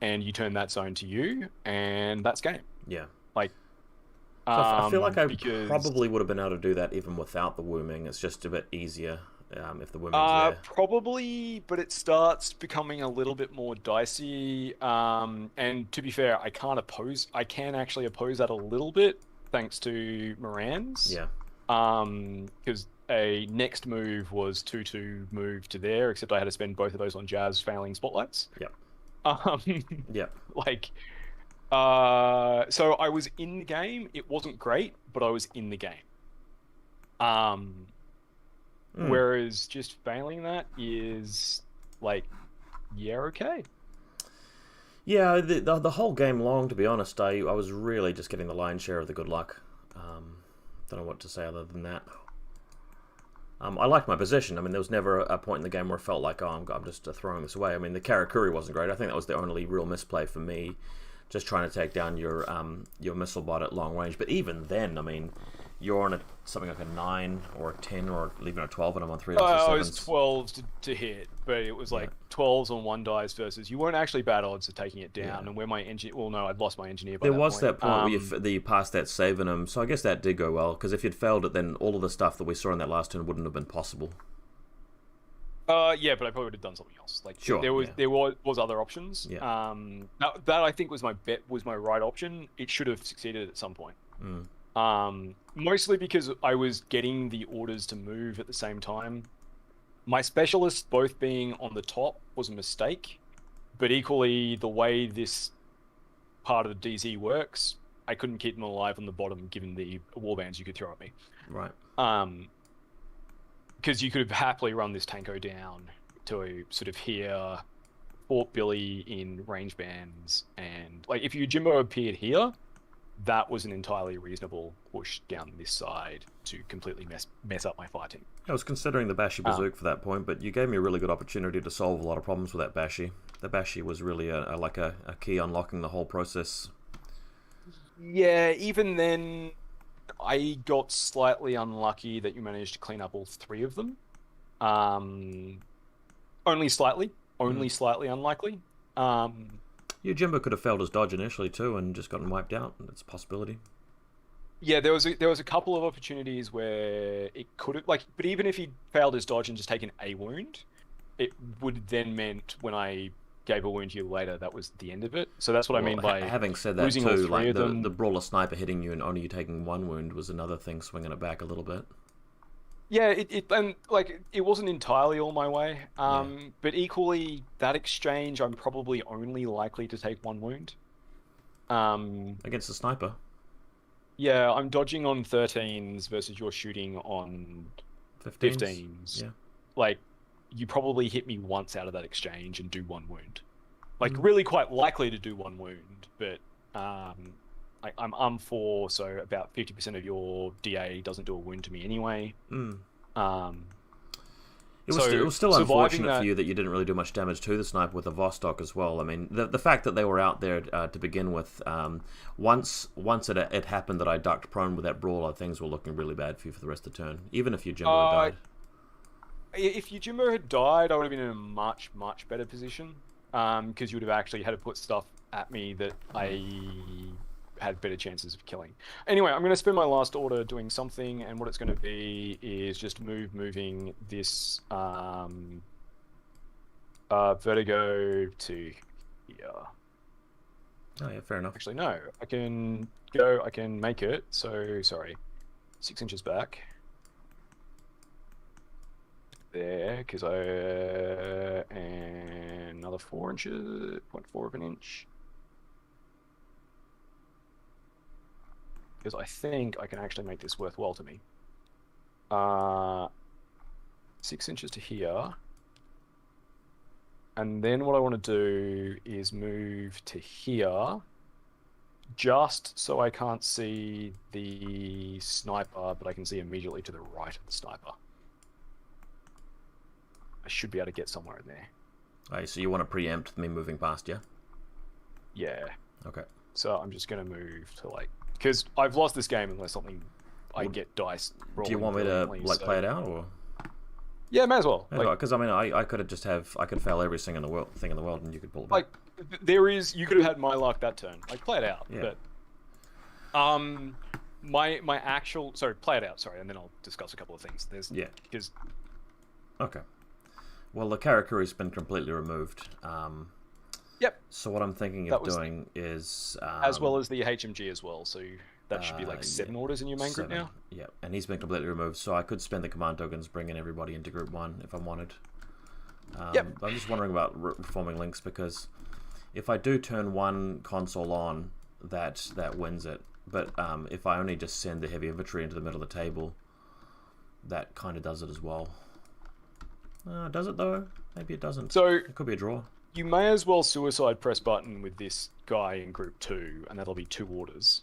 and you turn that zone to you, and that's game. Yeah. Like, so I feel like I probably would have been able to do that even without the wombing. It's just a bit easier if the wombing's there. Probably, but it starts becoming a little bit more dicey. And to be fair, I can actually oppose that a little bit thanks to Moran's. Yeah. Because a next move was 2-2 move to there, except I had to spend both of those on Jazz failing spotlights. Yep. Yeah. Like, so I was in the game. It wasn't great, but I was in the game. Whereas just failing that is like, yeah, okay. Yeah, the whole game long, to be honest, I was really just getting the lion's share of the good luck. Don't know what to say other than that. I liked my position. I mean, there was never a point in the game where I felt like, oh, I'm just throwing this away. I mean, the Karakuri wasn't great. I think that was the only real misplay for me, just trying to take down your missile bot at long range. But even then, I mean, you're on something like a 9 or a 10 or even a 12, and I'm on 3 dice. I was 12s to hit, but it was like 12s on 1 dice versus you weren't actually bad odds of taking it down. And where my engineer, well, no, I'd lost my engineer by there was that point where you passed that save in him, so I guess that did go well, because if you'd failed it, then all of the stuff that we saw in that last turn wouldn't have been possible. Yeah, but I probably would have done something else. Like, sure, there was other options. Yeah. That I think was my right option. It should have succeeded at some point. Mostly because I was getting the orders to move at the same time. My specialists both being on the top was a mistake, but equally, the way this part of the DZ works, I couldn't keep them alive on the bottom given the warbands you could throw at me. Right. Because you could have happily run this Tanko down to sort of here, Fort Billy in range bands, and like if Yojimbo appeared here, that was an entirely reasonable push down this side to completely mess up my fighting. I was considering the Bashi Bazook for that point, but you gave me a really good opportunity to solve a lot of problems with that Bashi. The Bashi was really like a key unlocking the whole process. Yeah, even then, I got slightly unlucky that you managed to clean up all three of them. Only slightly unlikely. Yojimbo could have failed his dodge initially too and just gotten wiped out. That's a possibility. Yeah, there was a couple of opportunities where it could have, like, but even if he failed his dodge and just taken a wound, it would then meant when I gave a wound to you later, that was the end of it. So that's what I mean by having said that losing too, all three like of them. the brawler sniper hitting you and only you taking one wound was another thing swinging it back a little bit. Yeah, and like it wasn't entirely all my way. But equally, that exchange, I'm probably only likely to take one wound. Against the sniper. Yeah, I'm dodging on 13s versus you're shooting on 15s. Yeah. Like, you probably hit me once out of that exchange and do one wound. Like, really quite likely to do one wound, but like I'm 4, so about 50% of your DA doesn't do a wound to me anyway. It was still unfortunate for you that you didn't really do much damage to the sniper with the Vostok as well. I mean, the fact that they were out there to begin with, once it happened that I ducked prone with that brawler, things were looking really bad for you for the rest of the turn, even if Yojimbo had died. If Yojimbo had died, I would have been in a much, much better position, because you would have actually had to put stuff at me that I had better chances of killing. Anyway, I'm going to spend my last order doing something, and what it's going to be is just moving this Vertigo to here. Oh yeah, fair enough. Actually, no. I can make it, so, sorry, 6 inches back. There, because and another 4 inches, 0.4 of an inch. Because I think I can actually make this worthwhile to me. 6 inches to here. And then what I want to do is move to here, just so I can't see the sniper, but I can see immediately to the right of the sniper. I should be able to get somewhere in there. Alright, so you want to preempt me moving past you? Yeah. Okay. So I'm just going to move to, like, because I've lost this game unless I get dice rolling. Do you want me to play it out, or? Yeah, may as well. Because I mean, I could have I could fail every thing in the world, and you could pull it back. Like, you could have had my luck that turn. Like, play it out. Yeah. But my actual play it out. Sorry, and then I'll discuss a couple of things. Because. Okay. Well, the Karakuri's been completely removed. Yep. So what I'm thinking of doing is... as well as the HMG as well, so that should be like 7 orders in your main group now? Yeah, and he's been completely removed, so I could spend the command tokens bringing everybody into group 1 if I wanted. Yep. I'm just wondering about reforming links, because if I do turn one console on, that wins it. But if I only just send the heavy infantry into the middle of the table, that kind of does it as well. Does it though? Maybe it doesn't. So it could be a draw. You may as well suicide press button with this guy in group 2, and that'll be 2 orders.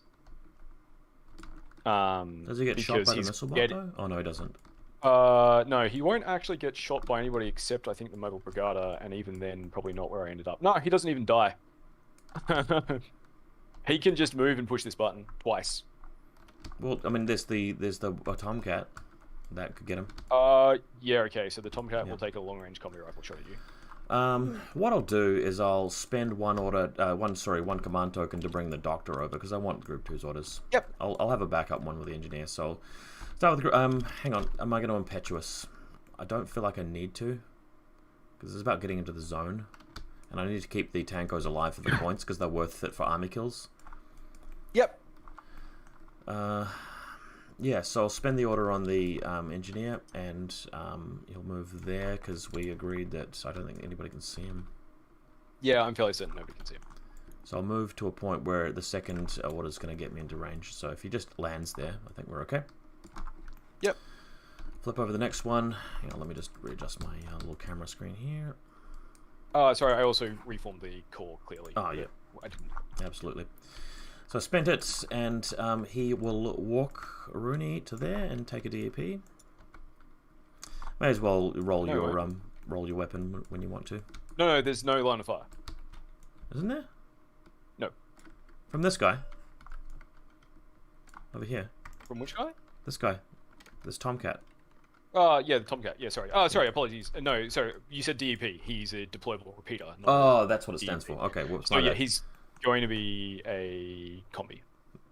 Does he get shot by the missile bot though? Oh no, he doesn't. No, he won't actually get shot by anybody except I think the Mobile Brigada, and even then probably not where I ended up. No, he doesn't even die. He can just move and push this button twice. Well, I mean, there's the Tomcat that could get him. Yeah, okay. So the Tomcat will take a long-range combi rifle shot at you. What I'll do is I'll spend one command token to bring the Doctor over, because I want Group 2's orders. Yep. I'll have a backup one with the Engineer. So start with hang on. Am I going to Impetuous? I don't feel like I need to, because it's about getting into the zone, and I need to keep the Tankos alive for the points because they're worth it for army kills. Yep. Yeah, so I'll spend the order on the Engineer, and he'll move there because we agreed that I don't think anybody can see him. Yeah, I'm fairly certain nobody can see him. So I'll move to a point where the second order is going to get me into range. So if he just lands there, I think we're okay. Yep. Flip over the next one. Hang on, let me just readjust my little camera screen here. Sorry, I also reformed the core clearly. Oh, yeah. I didn't. Absolutely. So I spent it, and he will walk Rooney to there and take a DEP. May as well roll your weapon when you want to. No, there's no line of fire. Isn't there? No. From this guy. Over here. From which guy? This guy. This Tomcat. Yeah, the Tomcat. Yeah, sorry. Sorry, apologies. No, sorry. You said DEP. He's a deployable repeater. Oh, that's what it stands for. Okay, well, so yeah, he's going to be a combi.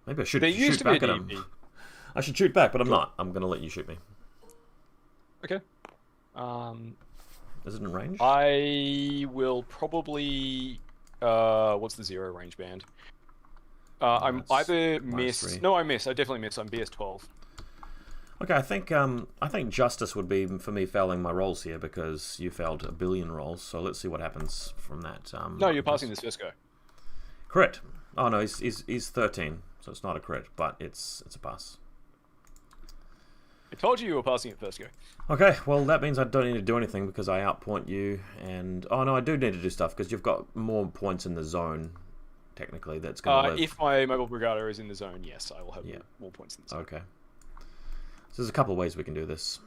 Maybe I should there used shoot to be back a at DEP. him. I should shoot back, but I'm not. I'm going to let you shoot me. Okay. Is it in range? I will probably... what's the 0 range band? I'm either miss... -3. No, I miss. I definitely miss. I'm BS12. Okay, I think justice would be for me failing my rolls here because you failed a billion rolls. So let's see what happens from that. No, you're passing this first go. Crit. Oh no, he's 13, so it's not a crit, but it's a pass. I told you were passing it first go. Okay, well that means I don't need to do anything because I outpoint you, and oh no, I do need to do stuff because you've got more points in the zone. Technically, that's going to live. If my mobile brigada is in the zone, yes, I will have more points in the zone. Okay. So there's a couple of ways we can do this.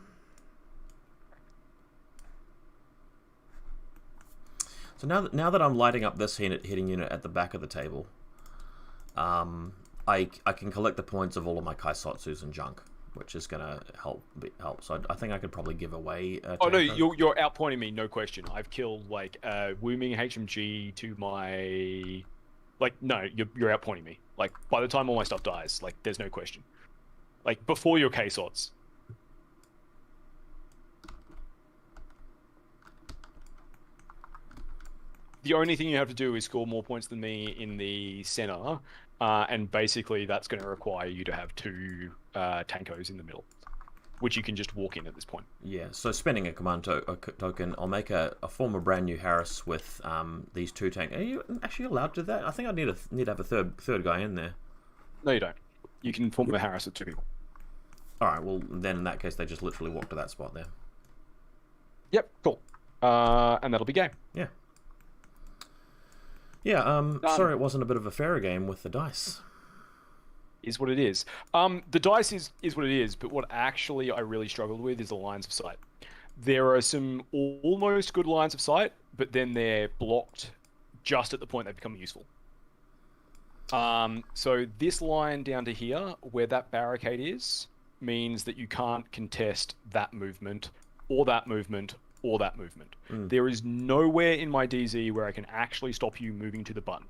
So now that I'm lighting up this hitting unit at the back of the table, I can collect the points of all of my Kaisotsus and junk, which is going to help. So I think I could probably give away. Oh no, you're outpointing me, no question. I've killed like Wooming HMG to my, like no, you're outpointing me. Like by the time all my stuff dies, like there's no question. Like before your K-Sots. The only thing you have to do is score more points than me in the center, and basically that's going to require you to have 2 tankos in the middle, which you can just walk in at this point. Yeah, so spending a command token, I'll make a form a brand new Harris with these 2 tank. Are you actually allowed to do that? I think I need to have a third guy in there. No, you don't. You can form a Harris with 2 people. Alright, well, then in that case, they just literally walk to that spot there. Yep, cool. And that'll be game. Yeah. Yeah, sorry it wasn't a bit of a fairer game with the dice. Is what it is. The dice is what it is, but what actually I really struggled with is the lines of sight. There are some almost good lines of sight, but then they're blocked just at the point they become useful. So this line down to here, where that barricade is, means that you can't contest that movement, or that movement, or that movement. There is nowhere in my DZ where I can actually stop you moving to the button.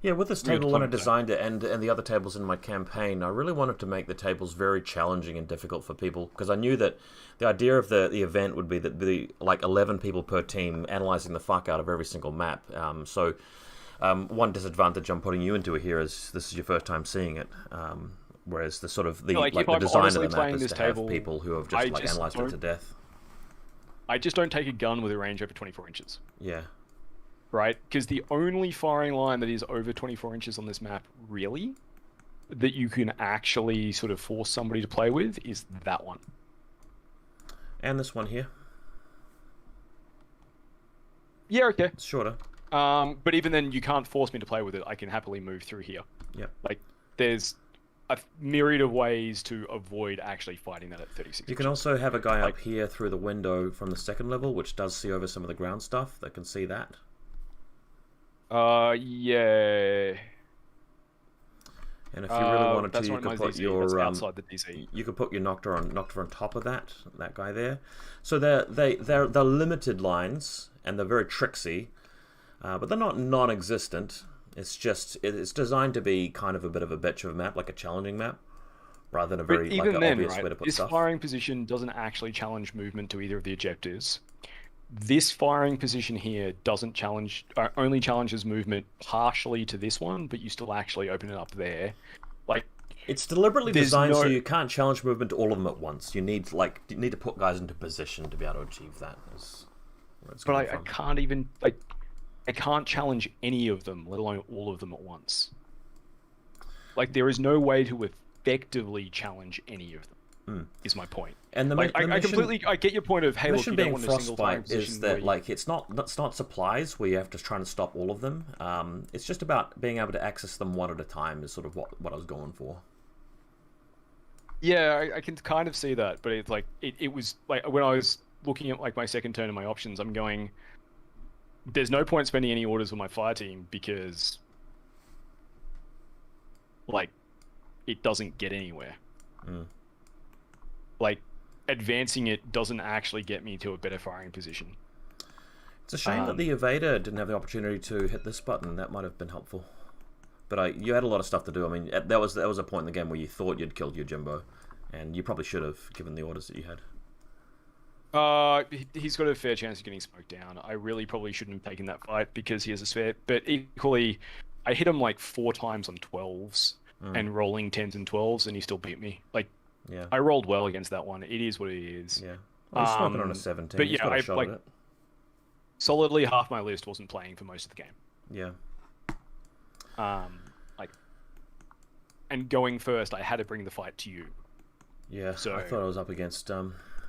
Yeah, with this table when I designed it and the other tables in my campaign, I really wanted to make the tables very challenging and difficult for people because I knew that the idea of the event would be that the like 11 people per team analyzing the fuck out of every single map. One disadvantage I'm putting you into here is this is your first time seeing it. Whereas the sort of the the design of the map is to have people who have just like analyzed it to death. I just don't take a gun with a range over 24 inches. Yeah. Right? Because the only firing line that is over 24 inches on this map, really, that you can actually sort of force somebody to play with is that one. And this one here. Yeah, okay. It's shorter. But even then, you can't force me to play with it. I can happily move through here. Yep. Like, there's a myriad of ways to avoid actually fighting that at 36 You can also have a guy up here through the window from the second level, which does see over some of the ground stuff. That can see that. Yeah. And if you really wanted to, you could put DZ. your That's outside the DZ. You could put your Nocta on top of that guy there. So they're limited lines and they're very tricksy, but they're not non-existent. It's designed to be kind of a bit of a bitch of a map, like a challenging map, rather than a very like an obvious way to put stuff. This firing position doesn't actually challenge movement to either of the objectives. This firing position here doesn't challenge, only challenges movement partially to this one, but you still actually open it up there. Like, it's deliberately designed so you can't challenge movement to all of them at once. You need to put guys into position to be able to achieve that. where it's But coming I from. can't even like I can't challenge any of them, let alone all of them at once. Like there is no way to effectively challenge any of them. Is my point. And Like the I mission, completely I get your point of hey look mission you don't being want a single firing Frostbyte is position where that like it's not supplies where you have to try and stop all of them. It's just about being able to access them one at a time is sort of what I was going for. yeah I can kind of see that, but it's like it was like when I was looking at like my second turn and my options, I'm going there's no point spending any orders with my fire team because like it doesn't get anywhere. Like advancing it doesn't actually get me to a better firing position. It's a shame that the evader didn't have the opportunity to hit this button. That might have been helpful. But you had a lot of stuff to do. I mean, that was a point in the game where you thought you'd killed your Jimbo, and you probably should have, given the orders that you had. He's got a fair chance of getting smoked down. I really probably shouldn't have taken that fight because he has a spare. But equally, I hit him like 4 times on 12s and rolling 10s and 12s, and he still beat me. Like, Yeah. I rolled well against that one. It is what it is. Yeah. Well, he's smoking on a 17. But He's yeah, got a I shot like at it. solidly half my list wasn't playing for most of the game. Yeah. Like, and going first, I had to bring the fight to you. Yeah. So I thought I was up against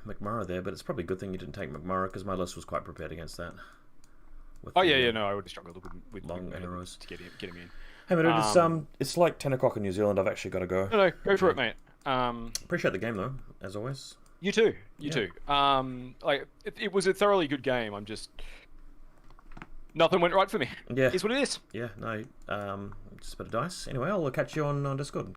McMurray there, but it's probably a good thing you didn't take McMurray because my list was quite prepared against that. With oh the, yeah, no, I would have struggled with long arrows to get him in. Hey, my dude, it's like 10 o'clock in New Zealand. I've actually got to go. No, go for it, mate. Appreciate the game though, as always. You too. You too. Like it was a thoroughly good game. I'm just nothing went right for me. Yeah, Is what it is. Yeah, no. Just a bit of dice. Anyway, I'll catch you on Discord.